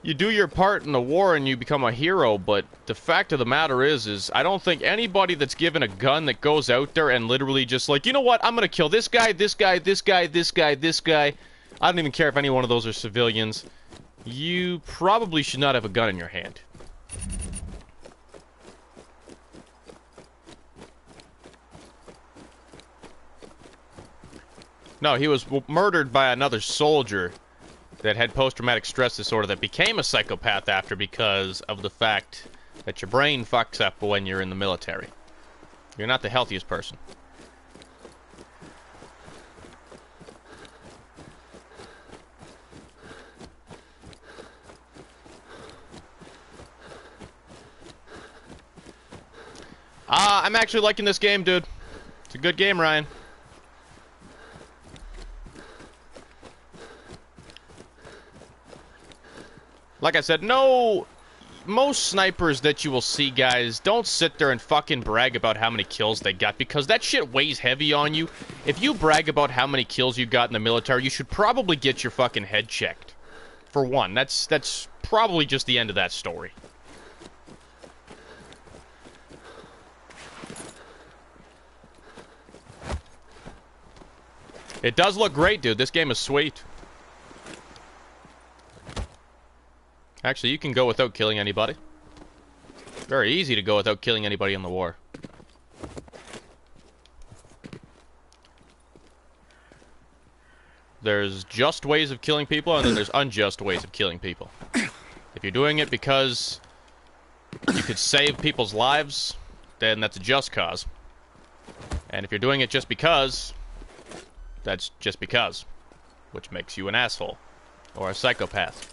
you do your part in the war and you become a hero, but the fact of the matter is I don't think anybody that's given a gun that goes out there and literally just like, you know what, I'm gonna kill this guy, this guy, this guy, this guy, this guy. I don't even care if any one of those are civilians. You probably should not have a gun in your hand. No, he was murdered by another soldier that had post-traumatic stress disorder that became a psychopath after because of the fact that your brain fucks up when you're in the military. You're not the healthiest person. I'm actually liking this game, dude. It's a good game, Ryan. Like I said, most snipers that you will see, guys, don't sit there and fucking brag about how many kills they got, because that shit weighs heavy on you. If you brag about how many kills you got in the military, you should probably get your fucking head checked. For one, that's probably just the end of that story. It does look great, dude. This game is sweet. Actually, you can go without killing anybody. Very easy to go without killing anybody in the war. There's just ways of killing people, and then there's unjust ways of killing people. If you're doing it because you could save people's lives, then that's a just cause. And if you're doing it just because, that's just because, which makes you an asshole or a psychopath.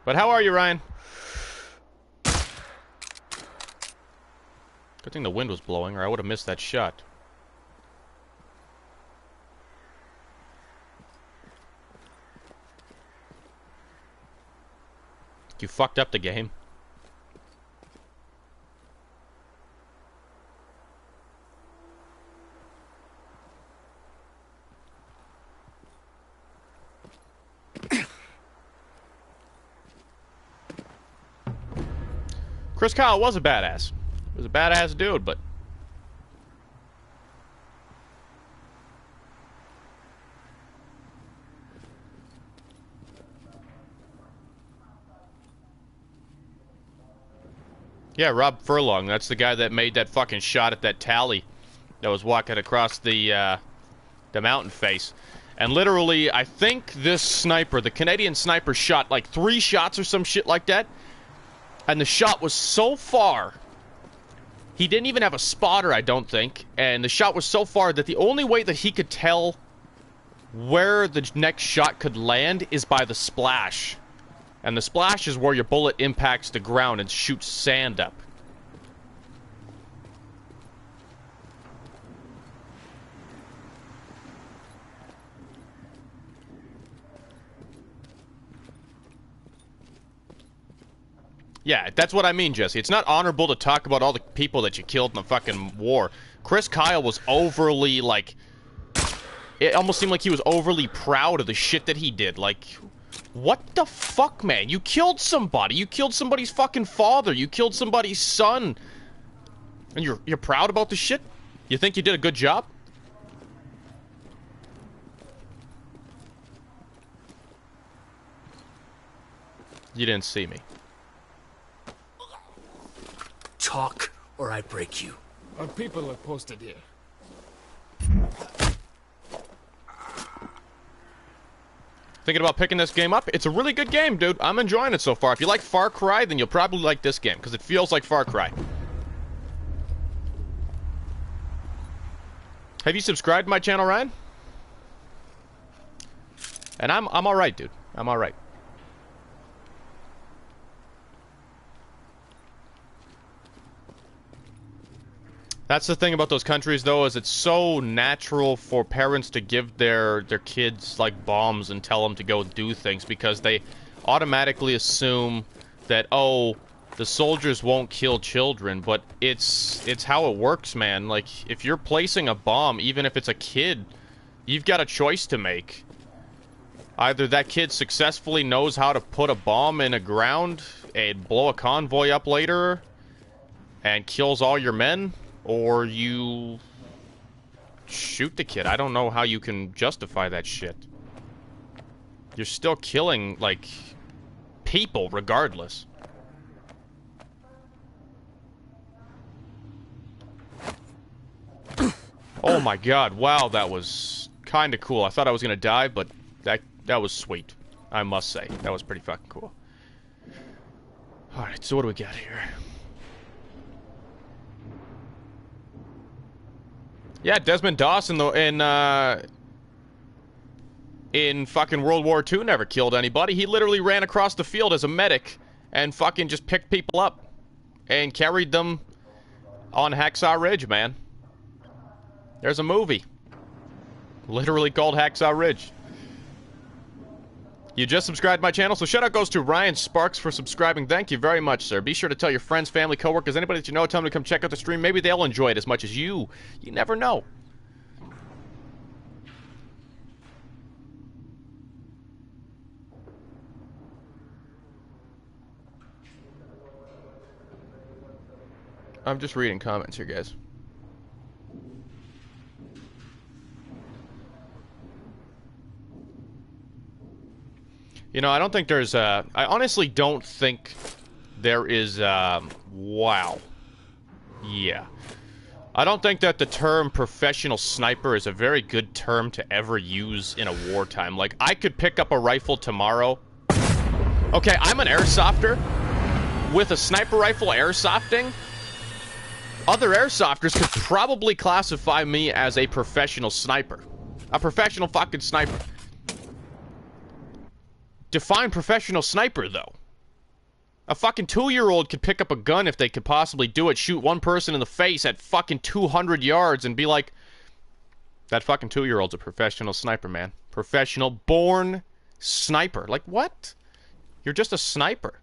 But how are you, Ryan? Good thing the wind was blowing, or I would have missed that shot. You fucked up the game. Chris Kyle was a badass. He was a badass dude, but... Yeah, Rob Furlong. That's the guy that made that fucking shot at that tally that was walking across the mountain face. And literally, I think this sniper, the Canadian sniper, shot like 3 shots or some shit like that. And the shot was so far, he didn't even have a spotter, I don't think. And the shot was so far that the only way that he could tell where the next shot could land is by the splash. And the splash is where your bullet impacts the ground and shoots sand up. Yeah, that's what I mean, Jesse. It's not honorable to talk about all the people that you killed in the fucking war. Chris Kyle was overly, like... It almost seemed like he was overly proud of the shit that he did. Like... What the fuck, man? You killed somebody. You killed somebody's fucking father. You killed somebody's son. And you're proud about the shit? You think you did a good job? You didn't see me. Talk, or I break you. Our people are posted here. Thinking about picking this game up? It's a really good game, dude. I'm enjoying it so far. If you like Far Cry, then you'll probably like this game, because it feels like Far Cry. Have you subscribed to my channel, Ryan? And I'm alright, dude. I'm alright. That's the thing about those countries, though, is it's so natural for parents to give their kids, like, bombs and tell them to go do things, because they automatically assume that, oh, the soldiers won't kill children, but it's how it works, man. Like, if you're placing a bomb, even if it's a kid, you've got a choice to make. Either that kid successfully knows how to put a bomb in a ground and blow a convoy up later and kills all your men, or you shoot the kid. I don't know how you can justify that shit. You're still killing, like, people regardless. Oh my god, wow, that was kind of cool. I thought I was gonna die, but that was sweet, I must say. That was pretty fucking cool. Alright, so what do we got here? Yeah, Desmond Doss in fucking World War II never killed anybody. He literally ran across the field as a medic and fucking just picked people up and carried them on Hacksaw Ridge, man. There's a movie literally called Hacksaw Ridge. You just subscribed to my channel, so shout out goes to Ryan Sparks for subscribing. Thank you very much, sir. Be sure to tell your friends, family, coworkers, anybody that you know, tell them to come check out the stream. Maybe they'll enjoy it as much as you. You never know. I'm just reading comments here, guys. You know, I don't think there's I honestly don't think there is wow. Yeah. I don't think that the term professional sniper is a very good term to ever use in a wartime. Like, I could pick up a rifle tomorrow. Okay, I'm an airsofter. With a sniper rifle airsofting, other airsofters could probably classify me as a professional sniper. A professional fucking sniper. Define professional sniper, though. A fucking 2-year-old could pick up a gun if they could possibly do it, shoot one person in the face at fucking 200 yards and be like, that fucking 2-year-old's a professional sniper, man. Professional born sniper. Like, what? You're just a sniper.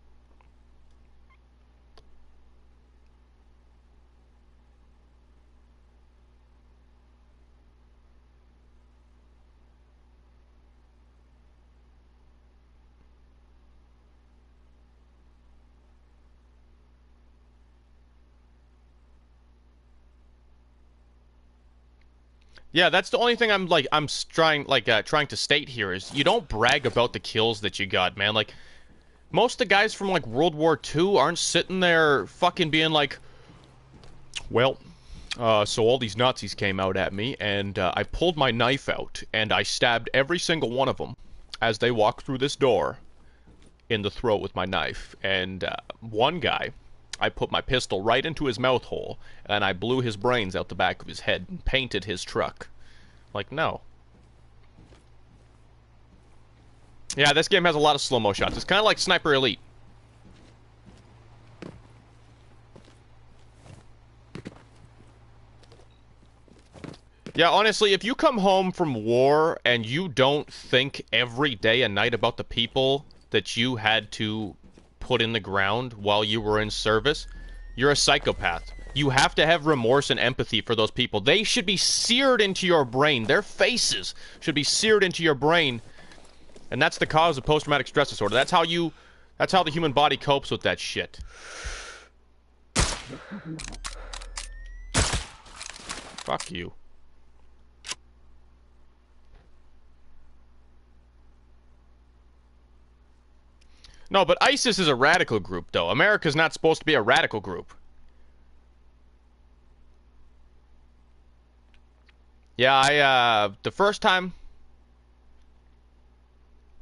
Yeah, that's the only thing trying to state here is you don't brag about the kills that you got, man. Like, most of the guys from like World War II aren't sitting there fucking being like, well, so all these Nazis came out at me, and I pulled my knife out, and I stabbed every single one of them as they walked through this door in the throat with my knife. And one guy, I put my pistol right into his mouth hole, and I blew his brains out the back of his head and painted his truck. Like, no. Yeah, this game has a lot of slow-mo shots. It's kind of like Sniper Elite. Yeah, honestly, if you come home from war and you don't think every day and night about the people that you had to put in the ground while you were in service, you're a psychopath. You have to have remorse and empathy for those people. They should be seared into your brain. Their faces should be seared into your brain. And that's the cause of post-traumatic stress disorder. That's how the human body copes with that shit. Fuck you. No, but ISIS is a radical group, though. America's not supposed to be a radical group. Yeah, the first time...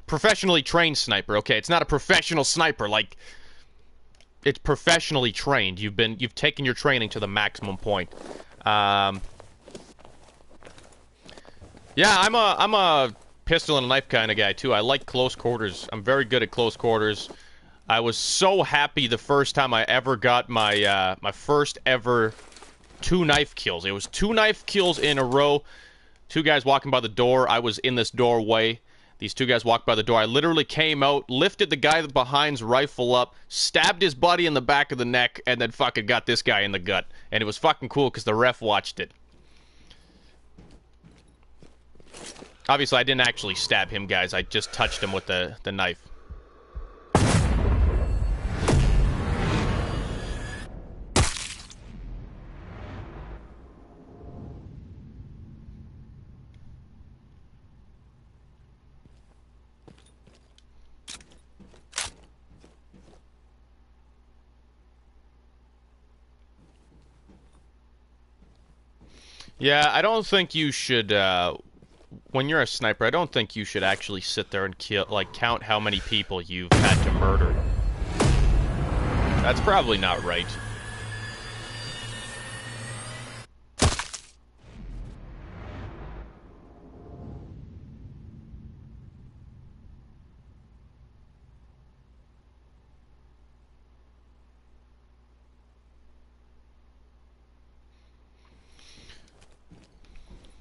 Professionally trained sniper. Okay, it's not a professional sniper, like... It's professionally trained. You've taken your training to the maximum point. Yeah, I'm a pistol and a knife kind of guy, too. I like close quarters. I'm very good at close quarters. I was so happy the first time I ever got my, my first ever 2 knife kills. It was 2 knife kills in a row. 2 guys walking by the door. I was in this doorway. These 2 guys walked by the door. I literally came out, lifted the guy behind's rifle up, stabbed his buddy in the back of the neck, and then fucking got this guy in the gut. And it was fucking cool because the ref watched it. Obviously, I didn't actually stab him, guys. I just touched him with the knife. Yeah, I don't think you should, when you're a sniper, I don't think you should actually sit there and count how many people you've had to murder. That's probably not right.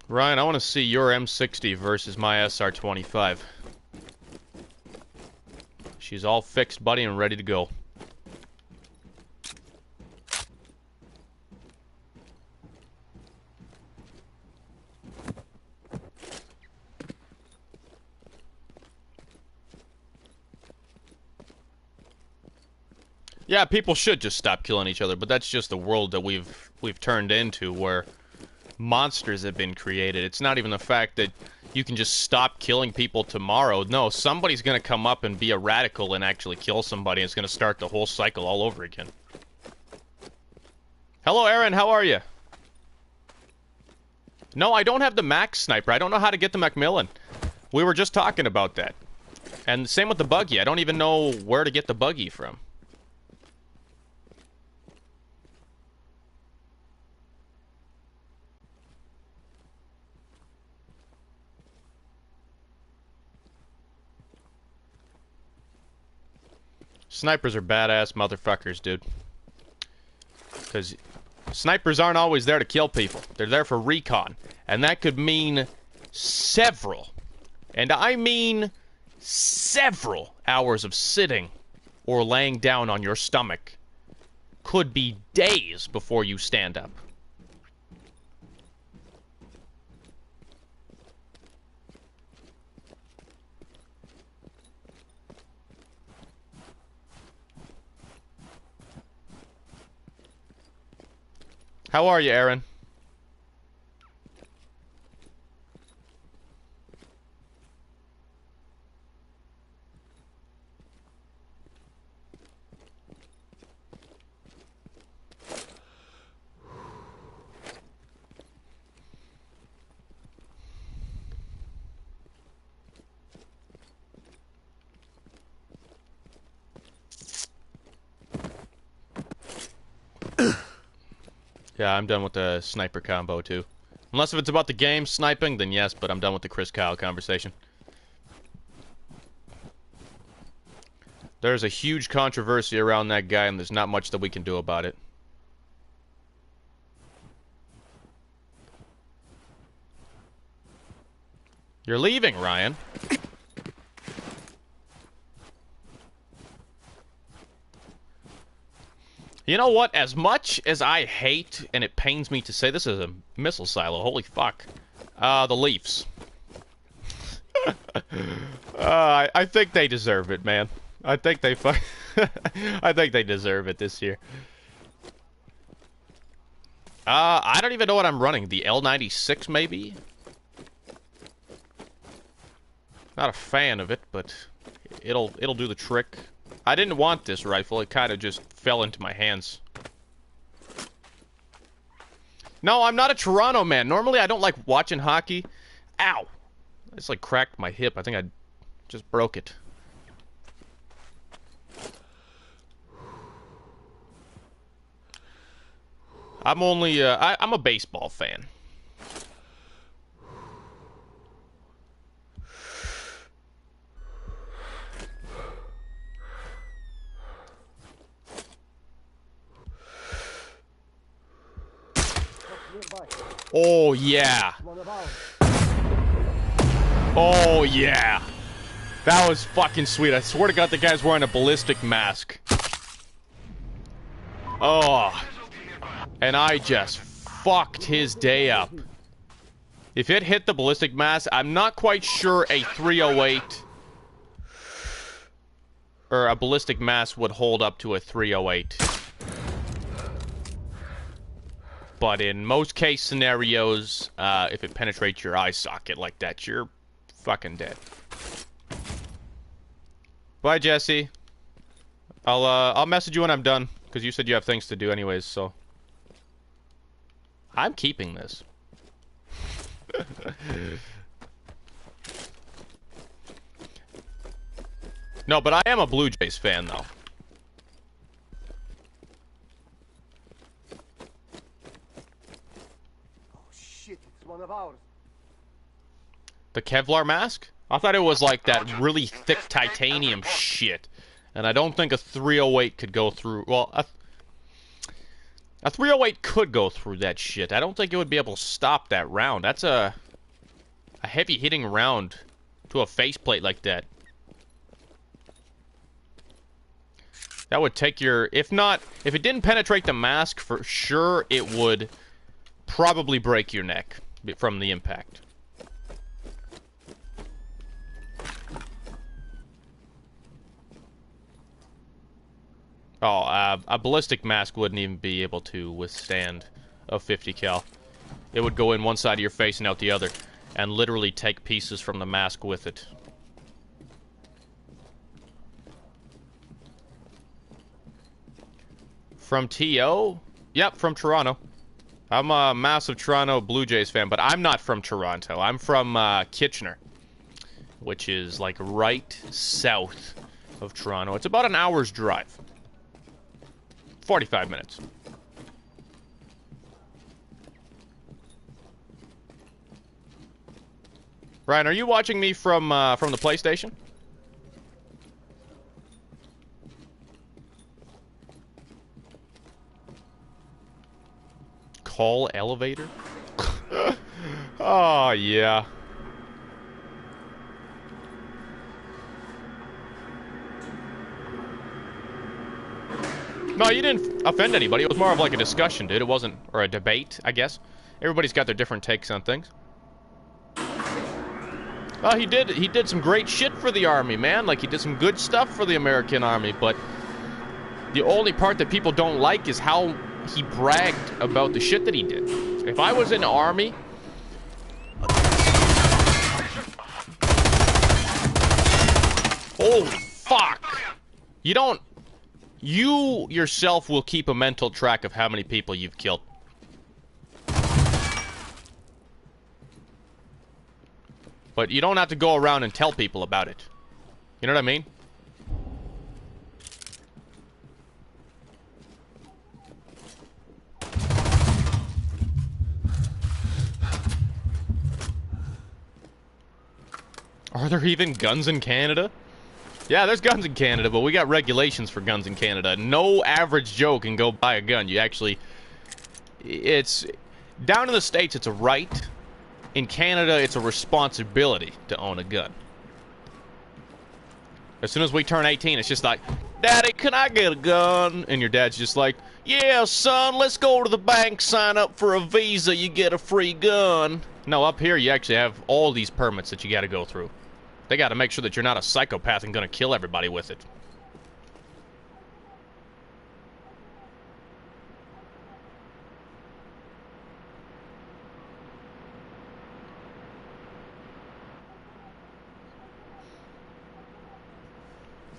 Ryan, I want to see your M60 versus my SR25. She's all fixed, buddy, and ready to go. Yeah, people should just stop killing each other, but that's just the world that we've turned into, where monsters have been created. It's not even the fact that you can just stop killing people tomorrow. No, somebody's going to come up and be a radical and actually kill somebody. And it's going to start the whole cycle all over again. Hello, Aaron. How are you? No, I don't have the Max sniper. I don't know how to get the Macmillan. We were just talking about that. And same with the buggy. I don't even know where to get the buggy from. Snipers are badass motherfuckers, dude. Because snipers aren't always there to kill people. They're there for recon. And that could mean several, and I mean several hours of sitting or laying down on your stomach. Could be days before you stand up. How are you, Aaron? Yeah, I'm done with the sniper combo too. Unless if it's about the game sniping, then yes, but I'm done with the Chris Kyle conversation. There's a huge controversy around that guy, and there's not much that we can do about it. You're leaving, Ryan. You know what? As much as I hate, and it pains me to say, this is a missile silo. Holy fuck. The Leafs. I think they deserve it, man. I think they I think they deserve it this year. I don't even know what I'm running. The L96, maybe? Not a fan of it, but it'll do the trick. I didn't want this rifle. It kind of just fell into my hands. No, I'm not a Toronto man. Normally, I don't like watching hockey. Ow! I just, like, cracked my hip. I think I just broke it. I'm only, I'm a baseball fan. Oh, yeah. Oh, yeah. That was fucking sweet. I swear to God, the guy's wearing a ballistic mask. Oh. And I just fucked his day up. If it hit the ballistic mask, I'm not quite sure a 308 or a ballistic mask would hold up to a 308. But in most case scenarios, if it penetrates your eye socket like that, you're fucking dead. Bye, Jesse. I'll message you when I'm done, because you said you have things to do anyways, so. I'm keeping this. No, but I am a Blue Jays fan, though. One of ours. The Kevlar mask? I thought it was like that really thick titanium shit. And I don't think a 308 could go through... Well, a 308 could go through that shit. I don't think it would be able to stop that round. That's a heavy hitting round to a faceplate like that. That would take your... If it didn't penetrate the mask, for sure it would probably break your neck from the impact. Oh, a ballistic mask wouldn't even be able to withstand a 50 cal. It would go in one side of your face and out the other, and literally take pieces from the mask with it. From TO? Yep, from Toronto. I'm a massive Toronto Blue Jays fan, but I'm not from Toronto. I'm from Kitchener, which is like right south of Toronto. It's about an hour's drive. 45 minutes. Ryan, are you watching me from the PlayStation? Call elevator? Oh, yeah. No, you didn't offend anybody. It was more of like a discussion, dude. It wasn't... Or a debate, I guess. Everybody's got their different takes on things. Oh, he did some great shit for the Army, man. Like, he did some good stuff for the American Army, but... The only part that people don't like is how he bragged about the shit that he did. If I was in the Army... Holy fuck! You don't... You yourself will keep a mental track of how many people you've killed. But you don't have to go around and tell people about it. You know what I mean? Are there even guns in Canada? Yeah, there's guns in Canada, but we got regulations for guns in Canada. No average Joe can go buy a gun. You actually... It's... Down in the States, it's a right. In Canada, it's a responsibility to own a gun. As soon as we turn 18, it's just like, Daddy, can I get a gun? And your dad's just like, yeah, son, let's go to the bank, sign up for a visa, you get a free gun. No, up here, you actually have all these permits that you got to go through. They got to make sure that you're not a psychopath and going to kill everybody with it.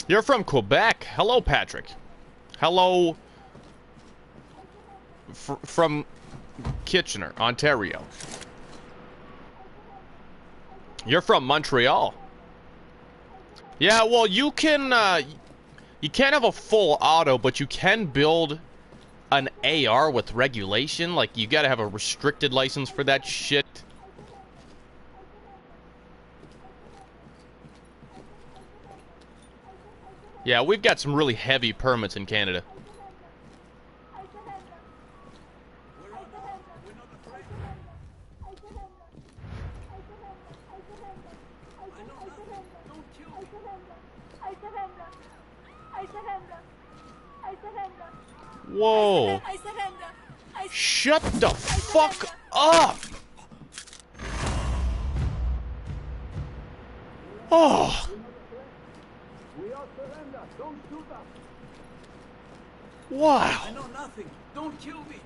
You're from Quebec. Hello, Patrick. Hello from Kitchener, Ontario. You're from Montreal. Yeah, well, you can, you can't have a full auto, but you can build an AR with regulation. Like, you gotta have a restricted license for that shit. Yeah, we've got some really heavy permits in Canada. Whoa. Shut the fuck up. Oh. Wow. I know nothing. Don't kill me.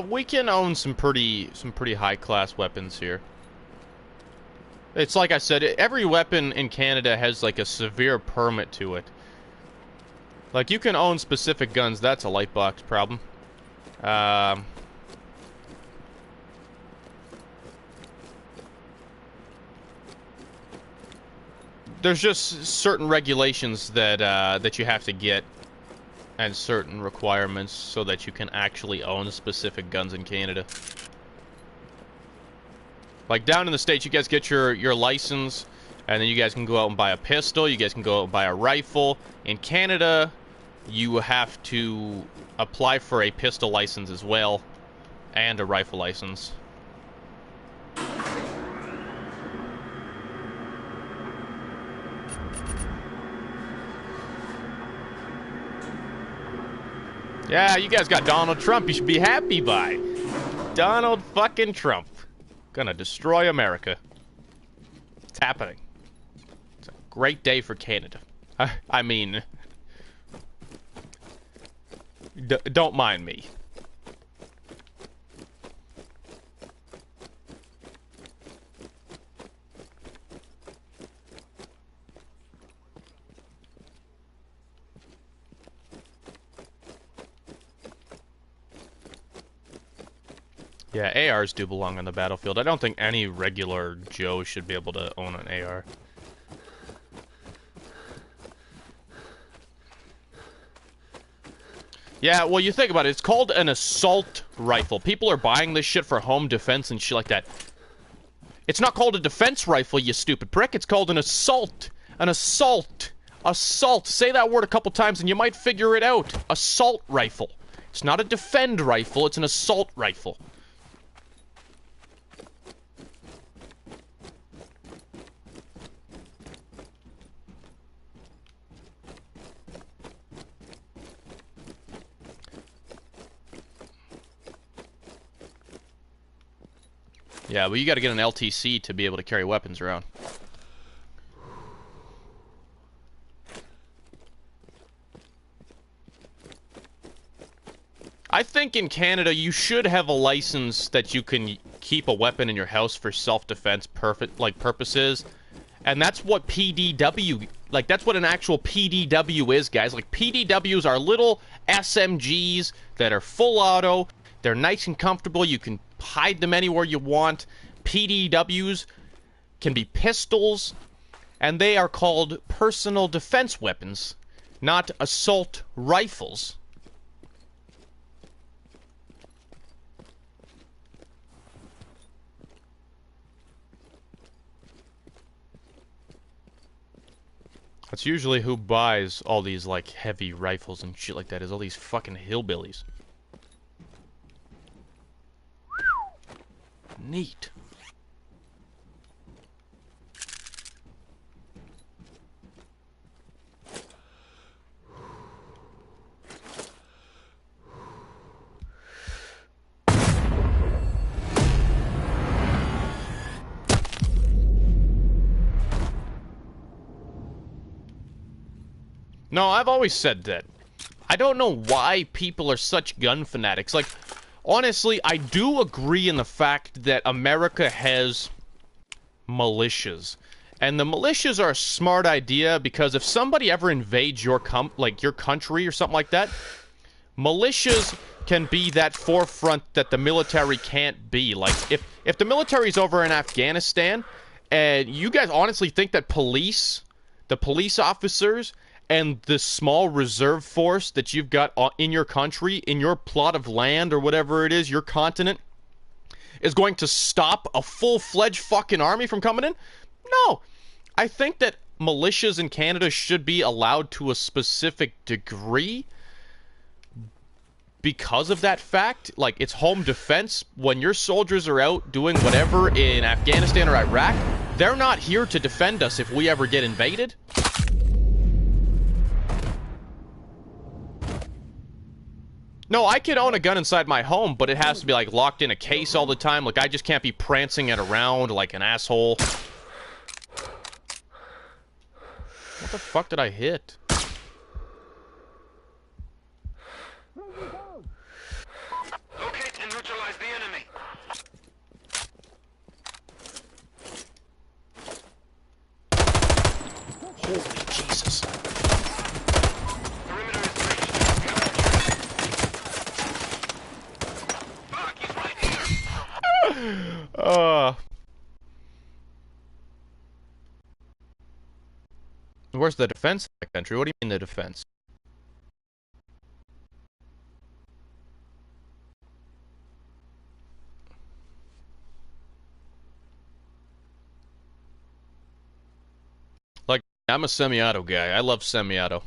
We can own some pretty high class weapons here. It's like I said, every weapon in Canada has like a severe permit to it. Like, you can own specific guns, that's a lightbox problem. There's just certain regulations that that you have to get, and certain requirements so that you can actually own specific guns in Canada. Like, down in the States, you guys get your license, and then you guys can go out and buy a pistol, you guys can go out and buy a rifle. In Canada, you have to apply for a pistol license as well, and a rifle license. Yeah, you guys got Donald Trump. You should be happy by Donald fucking Trump. Gonna destroy America. It's happening. It's a great day for Canada. I mean, don't mind me. Yeah, ARs do belong on the battlefield. I don't think any regular Joe should be able to own an AR. Yeah, well, you think about it. It's called an assault rifle. People are buying this shit for home defense and shit like that. It's not called a defense rifle, you stupid prick. It's called an assault. An assault. Assault. Say that word a couple times and you might figure it out. Assault rifle. It's not a defend rifle. It's an assault rifle. Yeah, but you gotta get an LTC to be able to carry weapons around. I think in Canada you should have a license that you can keep a weapon in your house for self-defense purposes, and that's what PDW Like, that's what an actual PDW is, guys. Like, PDWs are little SMGs that are full auto. They're nice and comfortable. You can hide them anywhere you want. PDWs can be pistols, and they are called personal defense weapons, not assault rifles. That's usually who buys all these, like, heavy rifles and shit like that, is all these fucking hillbillies. Neat. No, I've always said that. I don't know why people are such gun fanatics. Like, honestly, I do agree in the fact that America has militias. And the militias are a smart idea because if somebody ever invades your your country or something like that, militias can be that forefront that the military can't be. Like, if the military's over in Afghanistan, and you guys honestly think that the police officers, and the small reserve force that you've got in your country, in your plot of land or whatever it is, your continent, is going to stop a full-fledged fucking army from coming in? No. I think that militias in Canada should be allowed to a specific degree because of that fact. Like, it's home defense. When your soldiers are out doing whatever in Afghanistan or Iraq, they're not here to defend us if we ever get invaded. No, I can own a gun inside my home, but it has to be, like, locked in a case all the time. Like, I just can't be prancing it around like an asshole. What the fuck did I hit? Locate and neutralize the enemy. Holy Jesus. Where's the defense in that country? What do you mean the defense? Like, I'm a semi-auto guy. I love semi-auto.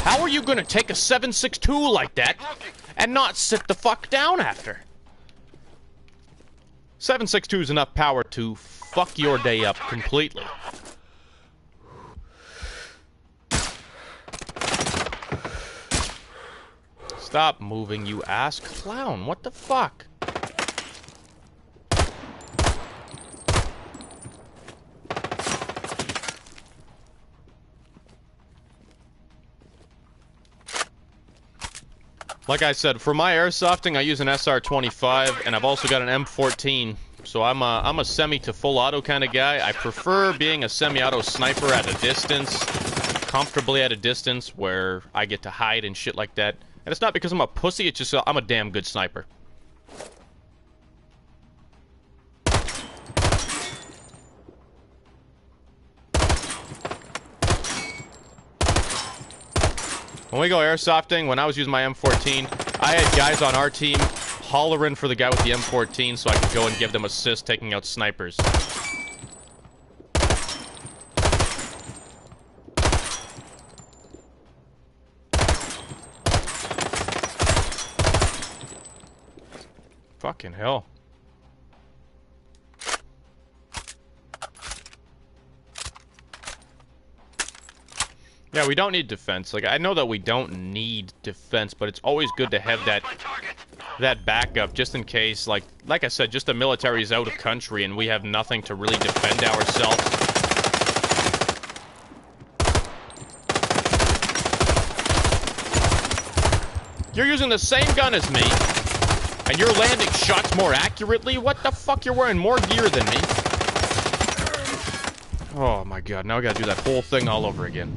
How are you gonna take a 7.62 like that and not sit the fuck down after? 7.62 is enough power to fuck your day up completely. Stop moving, you ass clown. What the fuck? Like I said, for my airsofting, I use an SR-25, and I've also got an M14. So I'm a semi to full auto kind of guy. I prefer being a semi-auto sniper at a distance, comfortably at a distance where I get to hide and shit like that. And it's not because I'm a pussy, it's just I'm a damn good sniper. When we go airsofting, when I was using my M14, I had guys on our team hollering for the guy with the M14 so I could go and give them assists taking out snipers. Fucking hell. Yeah, we don't need defense. Like, I know that we don't need defense, but it's always good to have that backup just in case, like I said, just the military's out of country and we have nothing to really defend ourselves. You're using the same gun as me, and you're landing shots more accurately? What the fuck? You're wearing more gear than me. Oh my god, now I gotta do that whole thing all over again.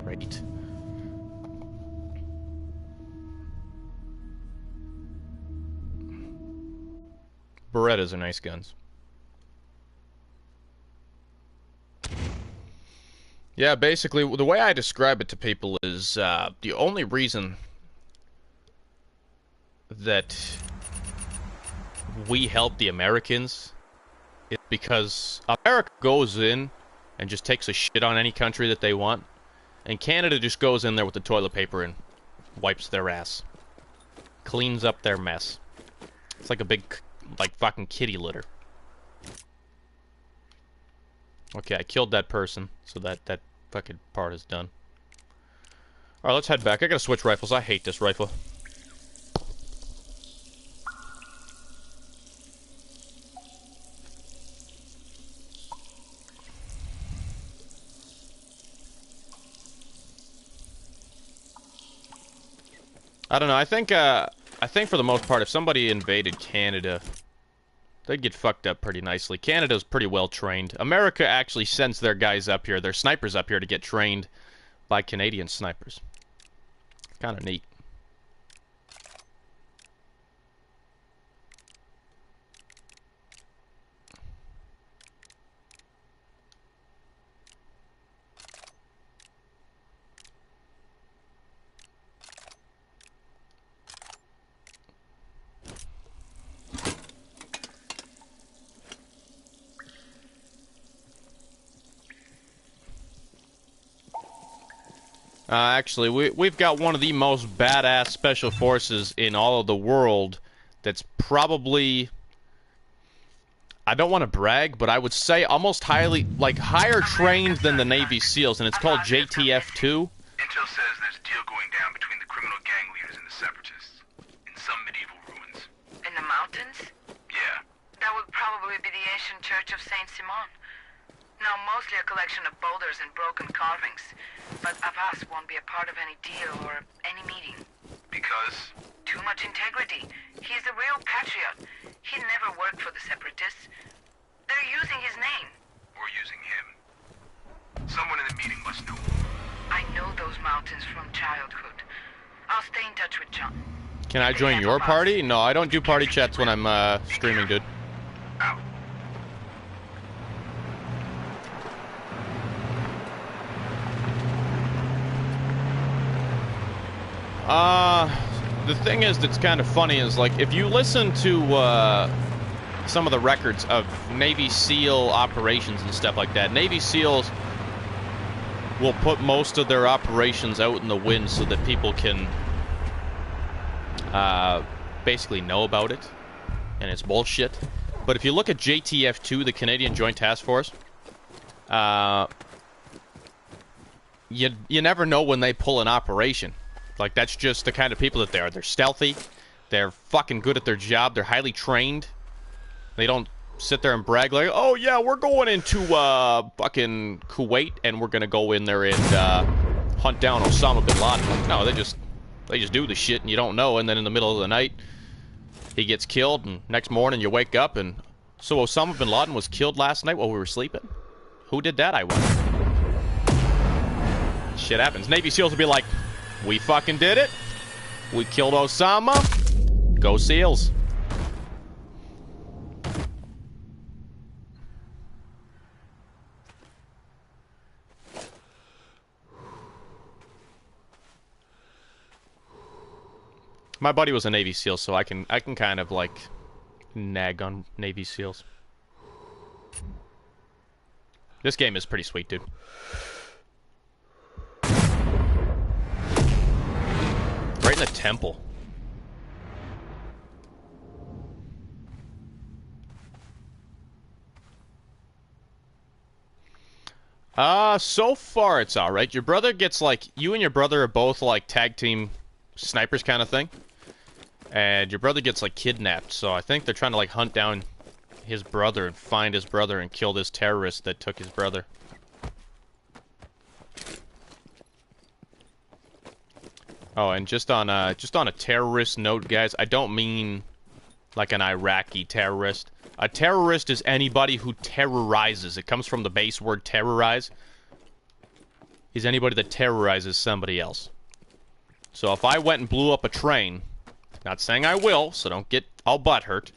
Great. Berettas are nice guns. Yeah, basically, the way I describe it to people is, the only reason that we help the Americans is because America goes in and just takes a shit on any country that they want, and Canada just goes in there with the toilet paper and wipes their ass. Cleans up their mess. It's like a big, like, fucking kitty litter. Okay, I killed that person, so that fucking part is done. Alright, let's head back. I gotta switch rifles. I hate this rifle. I don't know. I think for the most part, if somebody invaded Canada, they'd get fucked up pretty nicely. Canada's pretty well trained. America actually sends their guys up here, their snipers up here, to get trained by Canadian snipers. Kind of neat. Actually, we've got one of the most badass special forces in all of the world that's probably, I don't want to brag, but I would say almost higher trained than the Navy SEALs, and it's called JTF-2. Intel says there's a deal going down between the criminal gang leaders and the separatists in some medieval ruins. In the mountains? Yeah. That would probably be the ancient church of Saint Simon. Now, mostly a collection of boulders and broken carvings. But Avas won't be a part of any deal or any meeting. Because? Too much integrity. He's a real patriot. He never worked for the separatists. They're using his name. Or using him. Someone in the meeting must know. I know those mountains from childhood. I'll stay in touch with John. Can I join your party? No, I don't do party chats when I'm streaming, dude. Out. The thing is that's kind of funny is, like, if you listen to, some of the records of Navy SEAL operations and stuff like that, Navy SEALs will put most of their operations out in the wind so that people can, basically know about it, and it's bullshit. But if you look at JTF-2, the Canadian Joint Task Force, you never know when they pull an operation. Like, that's just the kind of people that they are. They're stealthy. They're fucking good at their job. They're highly trained. They don't sit there and brag like, oh, yeah, we're going into, fucking Kuwait, and we're gonna go in there and, hunt down Osama bin Laden. No, they just do the shit, and you don't know, and then in the middle of the night, he gets killed, and next morning you wake up, and... So Osama bin Laden was killed last night while we were sleeping? Who did that, I wonder? Shit happens. Navy SEALs will be like... We fucking did it. We killed Osama. Go SEALs. My buddy was a Navy SEAL, so I can kind of like nag on Navy SEALs. This game is pretty sweet, dude. Right in the temple. So far it's alright. Your brother gets, like, you and your brother are both, like, tag team snipers kind of thing. And your brother gets, like, kidnapped, so I think they're trying to, like, hunt down his brother and find his brother and kill this terrorist that took his brother. Oh, and just on a terrorist note, guys, I don't mean like an Iraqi terrorist. A terrorist is anybody who terrorizes. It comes from the base word terrorize. Is anybody that terrorizes somebody else. So if I went and blew up a train, not saying I will, so don't get all butthurt,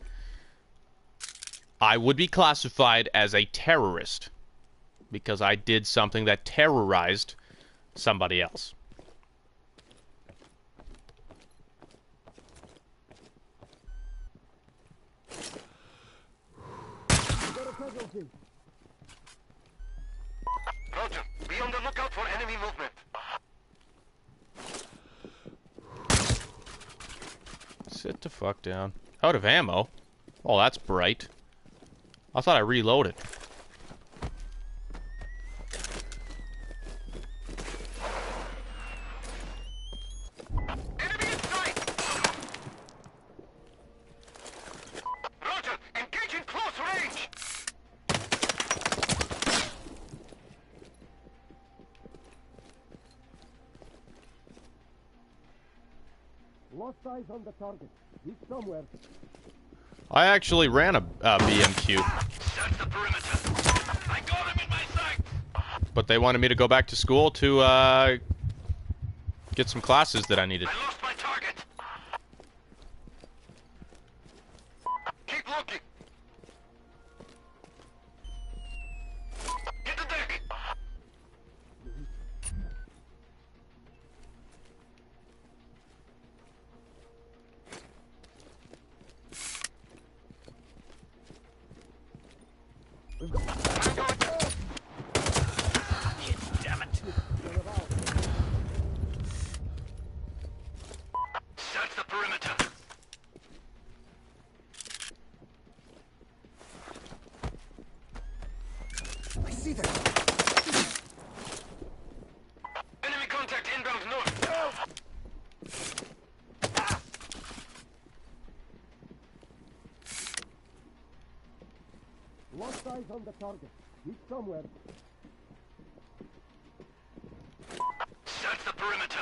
I would be classified as a terrorist because I did something that terrorized somebody else. Roger, be on the lookout for enemy movement. Sit the fuck down. Out of ammo? Oh, that's bright. I thought I reloaded. Enemy in sight! Roger, engage in close range! Lost eyes on the target. He's somewhere. I actually ran a BMQ. Search the perimeter. I got him in my sight. But they wanted me to go back to school to get some classes that I needed. I lost my target. Keep looking. Hit the deck. Damn it. Search the perimeter. I see them. Enemy contact inbound north. Lost eyes on the target. He's somewhere. Search the perimeter.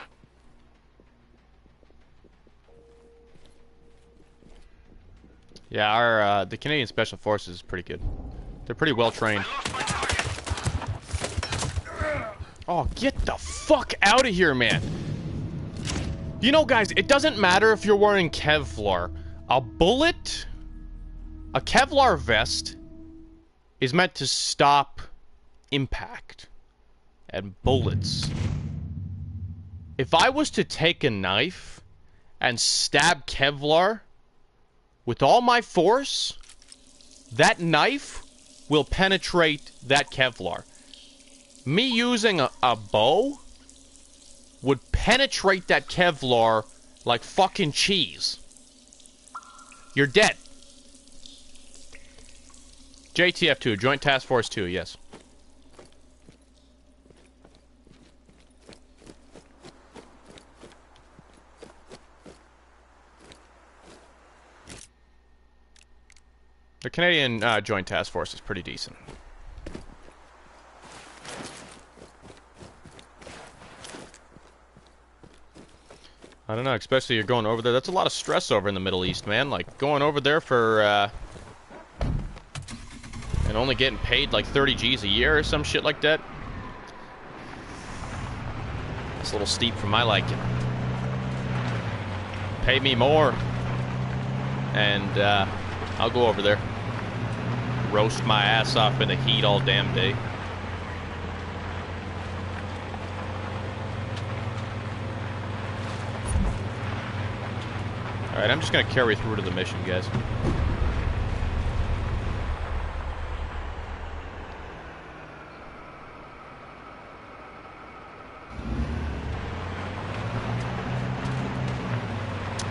Yeah, our the Canadian Special Forces is pretty good. They're pretty well trained. Oh, get the fuck out of here, man. You know, guys, it doesn't matter if you're wearing Kevlar. A bullet, a Kevlar vest is meant to stop impact and bullets. If I was to take a knife and stab Kevlar with all my force, that knife will penetrate that Kevlar. Me using a bow would penetrate that Kevlar like fucking cheese. You're dead. JTF2, Joint Task Force 2, yes. The Canadian Joint Task Force is pretty decent. I don't know, especially you're going over there. That's a lot of stress over in the Middle East, man. Like, going over there for, and only getting paid like 30 G's a year or some shit like that. It's a little steep for my liking. Pay me more. And, I'll go over there. Roast my ass off in the heat all damn day. Alright, I'm just gonna carry through to the mission, guys.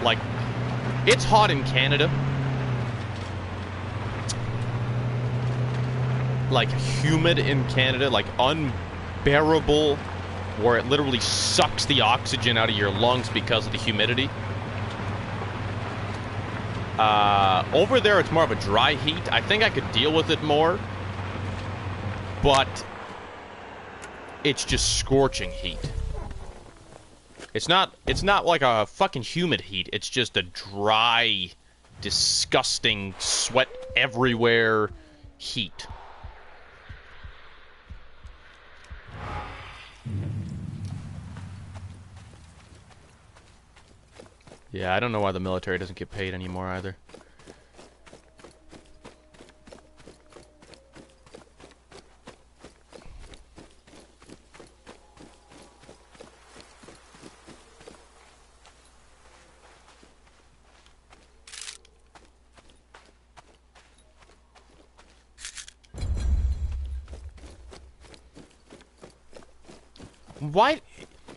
Like, it's hot in Canada. Like, humid in Canada, like unbearable, where it literally sucks the oxygen out of your lungs because of the humidity. Over there, it's more of a dry heat. I think I could deal with it more, but it's just scorching heat. It's not like a fucking humid heat. It's just a dry, disgusting, sweat everywhere heat. Yeah, I don't know why the military doesn't get paid anymore either. Why?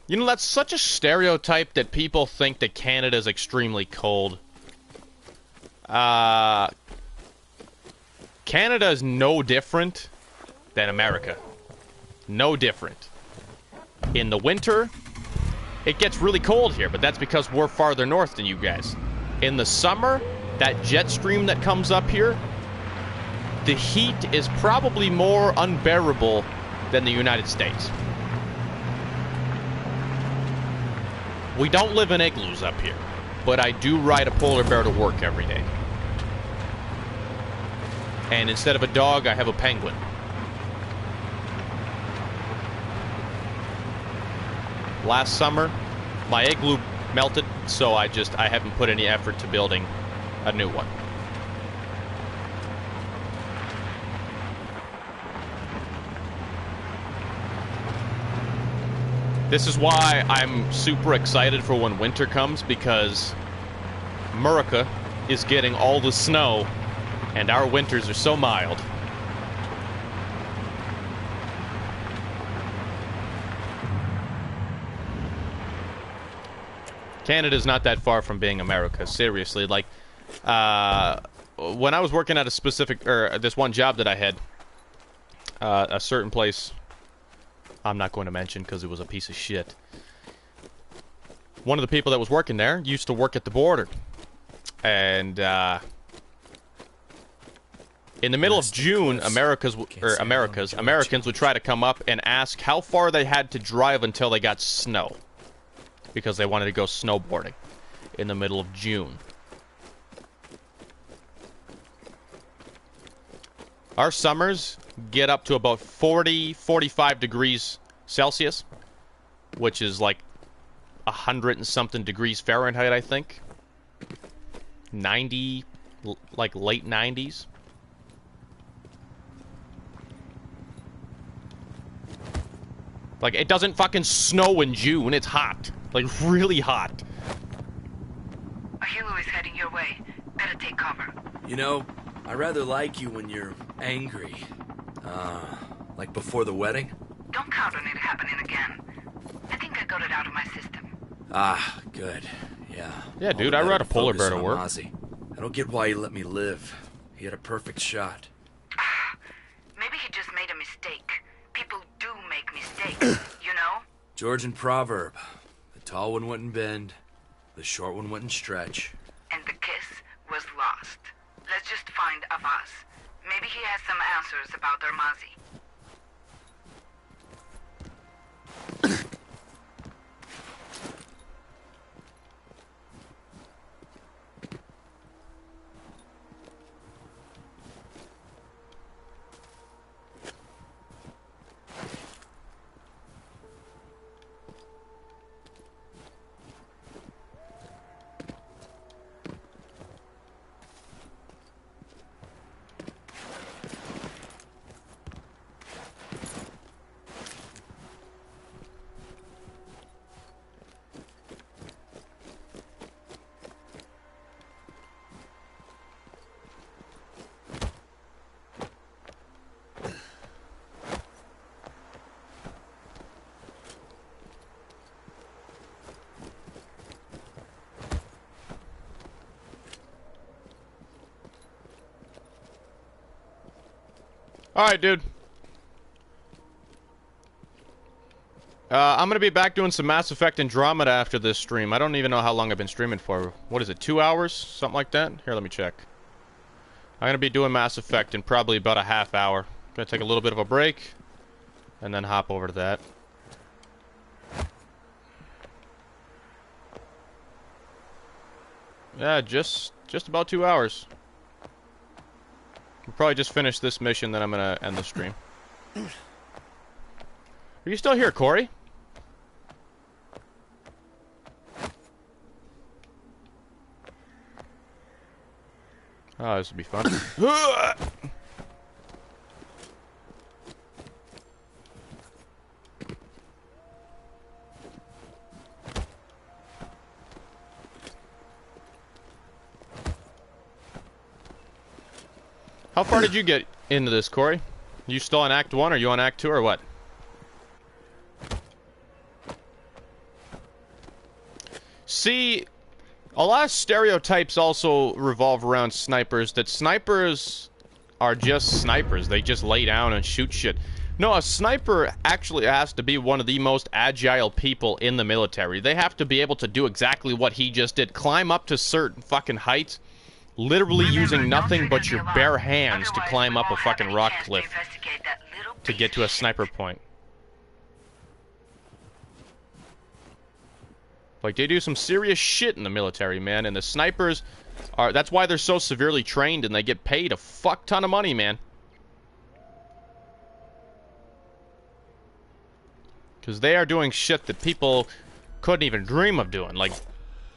You know, that's such a stereotype that people think that Canada is extremely cold. Canada is no different than America. No different. In the winter, it gets really cold here, but that's because we're farther north than you guys. In the summer, that jet stream that comes up here, the heat is probably more unbearable than the United States. We don't live in igloos up here, but I do ride a polar bear to work every day. And instead of a dog, I have a penguin. Last summer, my igloo melted, so I haven't put any effort to building a new one. This is why I'm super excited for when winter comes, because America is getting all the snow, and our winters are so mild. Canada's not that far from being America, seriously. Like, when I was working at a specific, or this one job that I had, a certain place I'm not going to mention because it was a piece of shit. One of the people that was working there used to work at the border. And, in the middle of June, Americans would try to come up and ask how far they had to drive until they got snow. Because they wanted to go snowboarding in the middle of June. Our summers get up to about 40, 45 degrees Celsius, which is like 100 and something degrees Fahrenheit, I think. 90, like late 90s. Like, it doesn't fucking snow in June. It's hot. Like, really hot. A helo is heading your way. Better take cover. You know, I rather like you when you're angry. Like before the wedding? Don't count on it happening again. I think I got it out of my system. Ah, good. Yeah. Yeah, dude, I rode a polar bear to work. Ozzy. I don't get why he let me live. He had a perfect shot. Maybe he just made a mistake. People do make mistakes, you know? Georgian proverb. The tall one wouldn't bend, the short one wouldn't stretch. And the kiss was lost. Let's just find Avaz. Maybe he has some answers about their Mazi. Alright, dude. I'm gonna be back doing some Mass Effect Andromeda after this stream. I don't even know how long I've been streaming for. What is it, 2 hours? Something like that? Here, let me check. I'm gonna be doing Mass Effect in probably about a half hour. Gonna take a little bit of a break, and then hop over to that. Yeah, just about 2 hours. We'll probably just finish this mission, then I'm gonna end the stream. Are you still here, Corey? Oh, this would be fun. How far did you get into this, Corey? You still on Act 1, or you on Act 2, or what? See, a lot of stereotypes also revolve around snipers, that snipers are just snipers. They just lay down and shoot shit. No, a sniper actually has to be one of the most agile people in the military. They have to be able to do exactly what he just did. Climb up to certain fucking heights, literally using nothing but your bare hands to climb up a fucking rock cliff to get to a sniper point. Like, they do some serious shit in the military, man, and the snipers are... That's why they're so severely trained, and they get paid a fuck ton of money, man. Because they are doing shit that people couldn't even dream of doing, like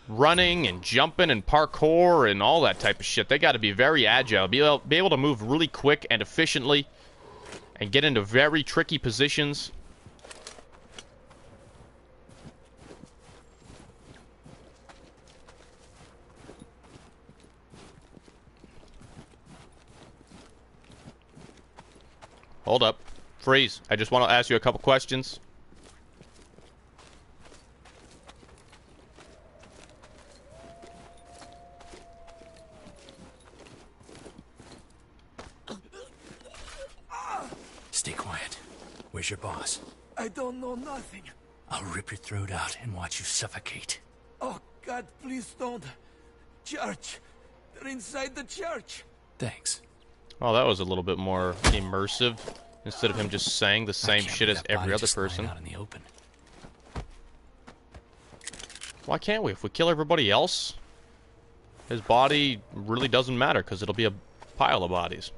running and jumping and parkour and all that type of shit. They got to be very agile, be able to move really quick and efficiently, and get into very tricky positions. Hold up. Freeze. I just want to ask you a couple questions. Stay quiet. Where's your boss? I don't know nothing. I'll rip your throat out and watch you suffocate. Oh, God, please don't. Church. They're inside the church. Thanks. Oh, that was a little bit more immersive, instead of him just saying the same shit as every other person. Out in the open. Why can't we? If we kill everybody else, his body really doesn't matter, because it'll be a pile of bodies.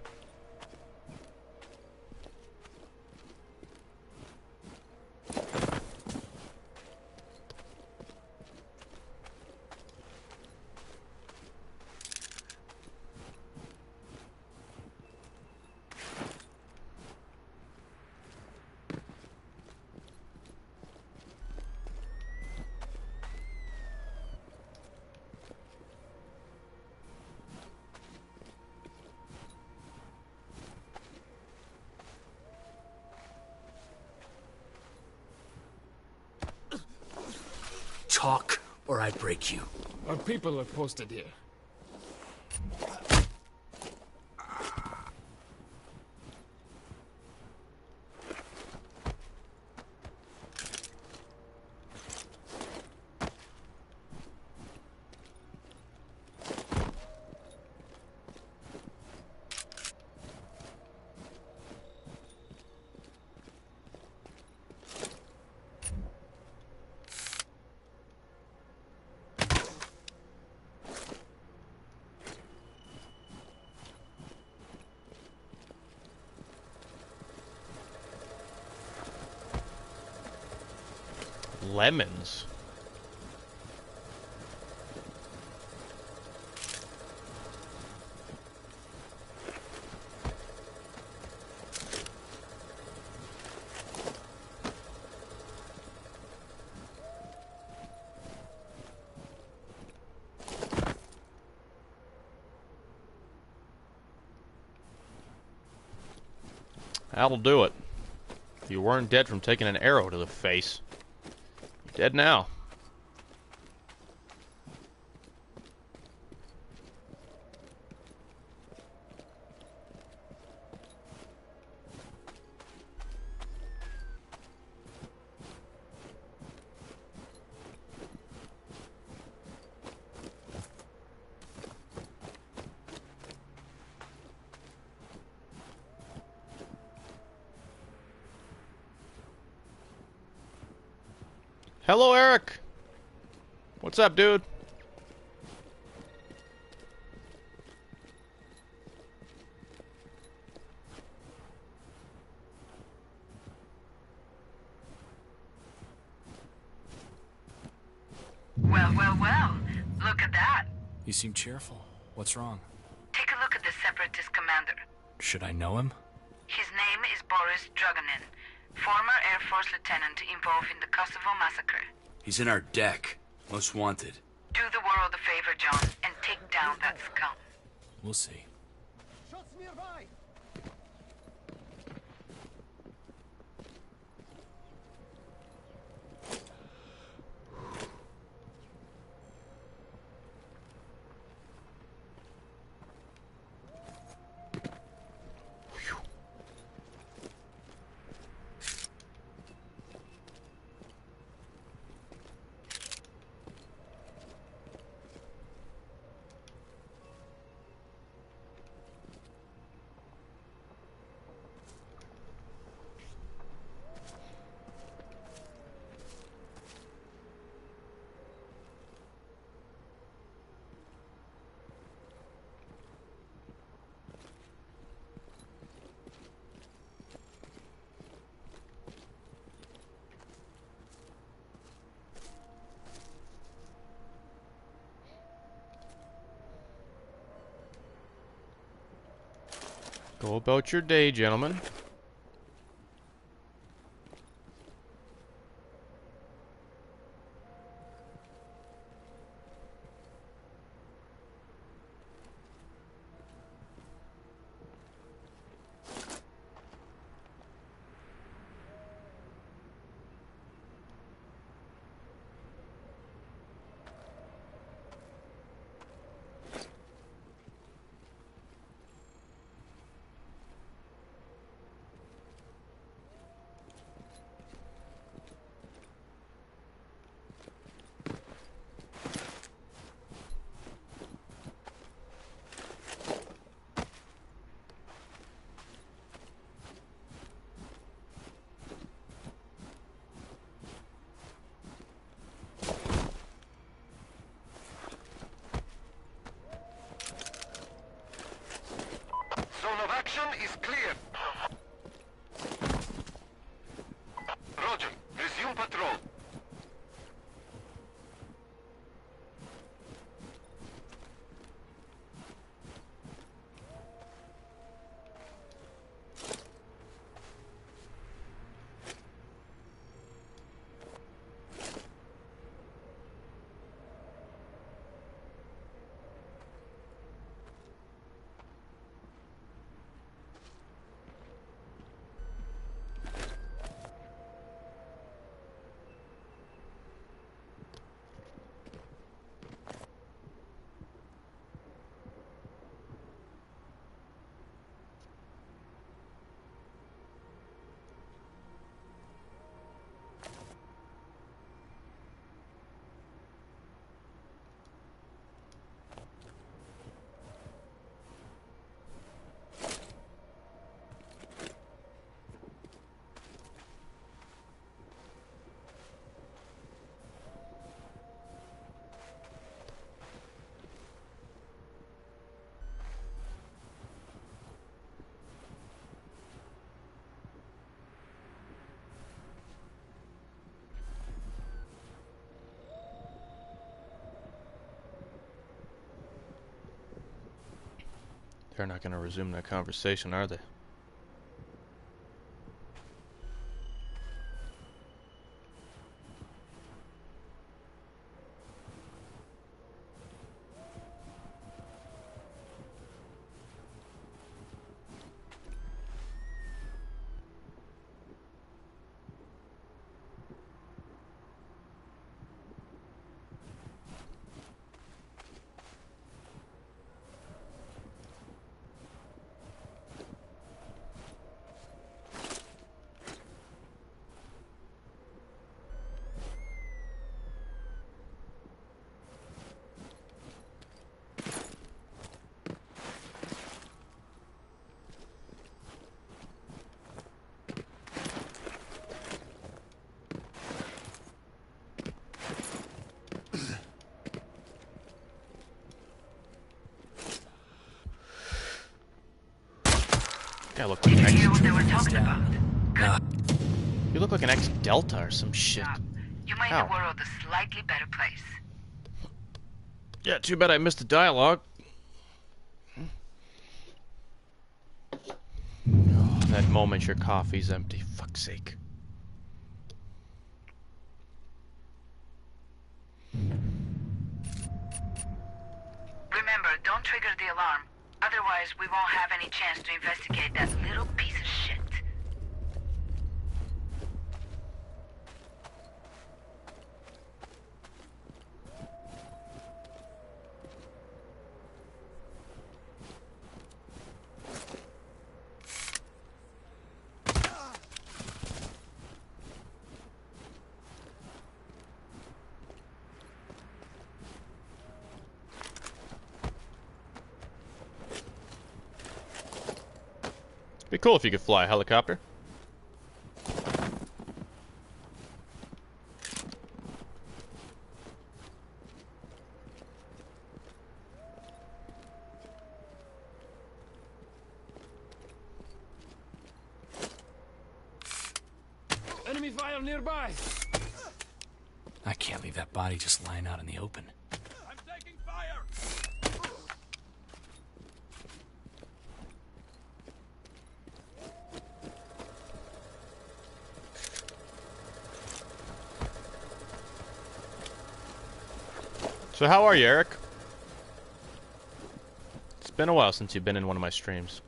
Talk, or I break you. Our people are posted here. Lemons. That'll do it. You weren't dead from taking an arrow to the face. Dead now. Hello, Eric. What's up, dude? Well, well. Look at that. You seem cheerful. What's wrong? Take a look at the Separatist commander. Should I know him? His name is Boris Druganin, former Air Force lieutenant involved in the Kosovo massacre. He's in our deck. Most wanted. Do the world a favor, John, and take down that scum. We'll see. Shots nearby! Go about your day, gentlemen. Zone of action is clear. Roger. Resume patrol. They're not going to resume that conversation, are they? Guy looked like an Hear what they were talking about? You look like an ex-Delta or some shit. You made How? the world a slightly better place. Yeah, too bad I missed the dialogue. Oh, that moment your coffee's empty. Fuck's sake. Remember, don't trigger the alarm. Otherwise, we won't have any chance to investigate that little piece of shit. Be cool if you could fly a helicopter. Enemy fire nearby. I can't leave that body just lying out in the open. I'm taking fire. So how are you, Eric? It's been a while since you've been in one of my streams.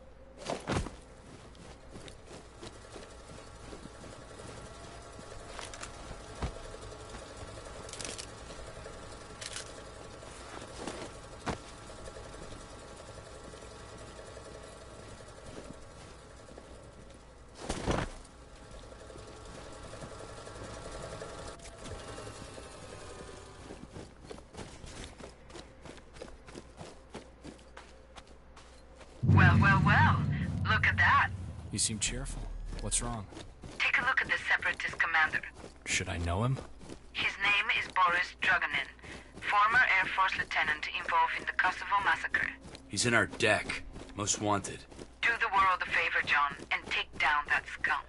Well, look at that. You seem cheerful. What's wrong? Take a look at the Separatist commander. Should I know him? His name is Boris Druganin, former Air Force lieutenant involved in the Kosovo massacre. He's in our deck. Most wanted. Do the world a favor, John, and take down that scum.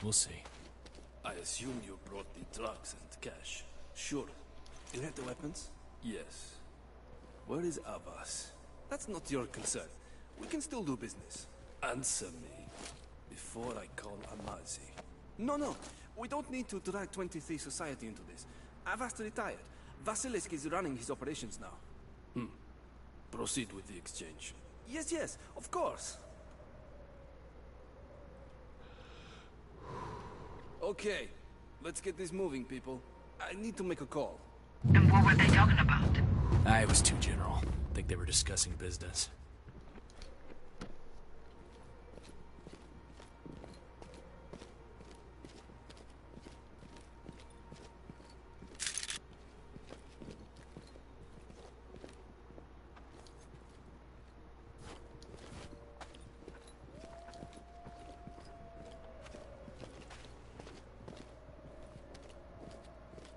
We'll see. I assume you brought the drugs and cash. Sure. You have the weapons? Yes. Where is Abbas? That's not your concern. We can still do business. Answer me before I call Amazi. No. We don't need to drag 23 Society into this. Avast retired. Vasilisk is running his operations now. Proceed with the exchange. Yes, of course. Okay, let's get this moving, people. I need to make a call. And what were they talking about? It was too general. I think they were discussing business.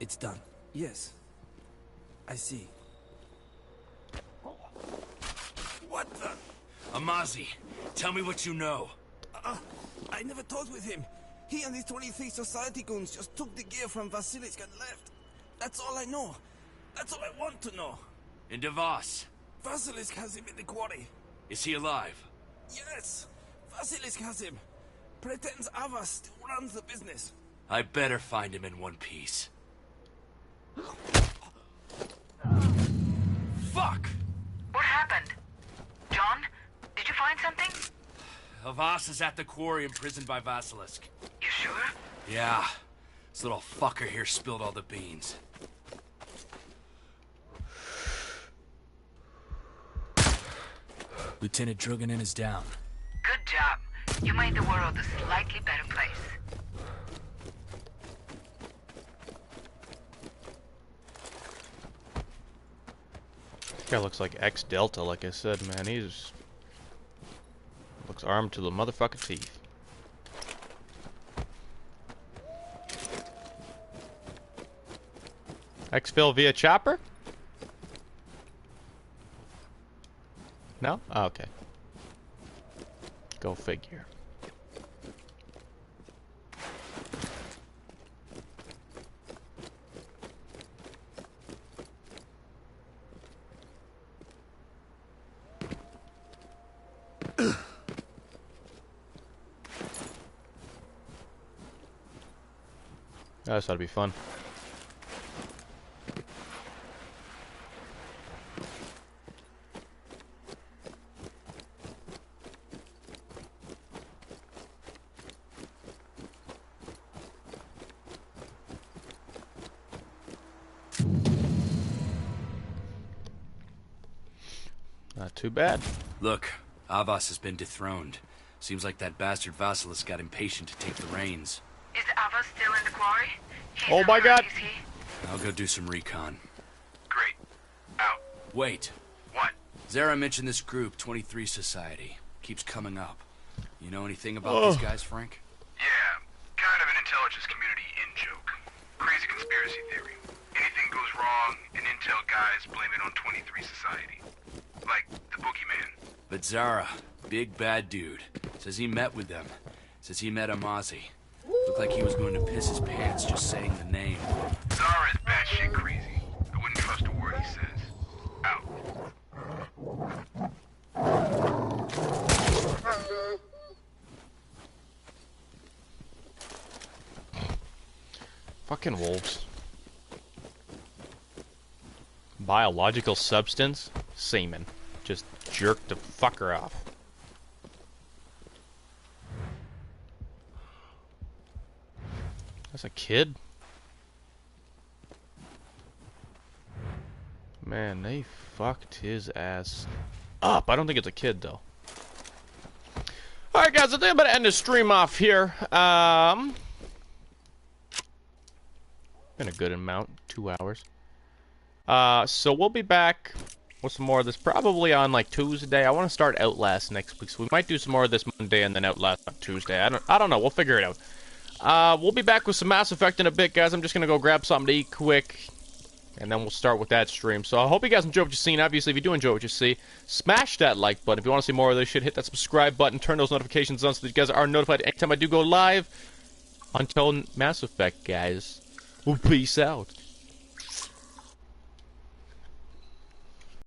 It's done. Yes. I see. What the? Amazi, tell me what you know. I never talked with him. He and his 23 Society goons just took the gear from Vasilisk and left. That's all I know. That's all I want to know. And Devos? Vasilisk has him in the quarry. Is he alive? Yes. Vasilisk has him. Pretends Avas still runs the business. I better find him in one piece. Fuck! What happened? John, did you find something? Havas is at the quarry imprisoned by Vasilisk. You sure? Yeah. This little fucker here spilled all the beans. Lieutenant Druganin is down. Good job. You made the world a slightly better place. Guy looks like X-Delta, like I said, man. He's looks armed to the motherfucking teeth. Exfil via chopper? No? Oh, okay. Go figure. This ought to be fun. Not too bad. Look, Avas has been dethroned. Seems like that bastard Vasilis got impatient to take the reins. Is Avas still in the quarry? Oh my god! I'll go do some recon. Great. Out. Wait. What? Zara mentioned this group, 23 Society. Keeps coming up. You know anything about these guys, Frank? Yeah, kind of an intelligence community in-joke. Crazy conspiracy theory. Anything goes wrong, and intel guys blame it on 23 Society. Like the boogeyman. But Zara, big bad dude, says he met with them. Says he met Amazi. Looked like he was going to piss his pants just saying the name. Zara is batshit crazy. I wouldn't trust a word he says. Out. Fucking wolves. Biological substance? Semen. Just jerk the fucker off. That's a kid? Man, they fucked his ass up. I don't think it's a kid, though. Alright, guys, I think I'm gonna end the stream off here. Been a good amount. 2 hours. So we'll be back with some more of this probably on like Tuesday. I want to start Outlast next week, so we might do some more of this Monday and then Outlast on Tuesday. I don't know. We'll figure it out. We'll be back with some Mass Effect in a bit, guys. I'm just gonna go grab something to eat quick, and then we'll start with that stream. So I hope you guys enjoy what you've seen. Obviously, if you do enjoy what you see, smash that like button. If you want to see more of this shit, hit that subscribe button, turn those notifications on so that you guys are notified anytime I do go live. Until Mass Effect, guys. Well, peace out.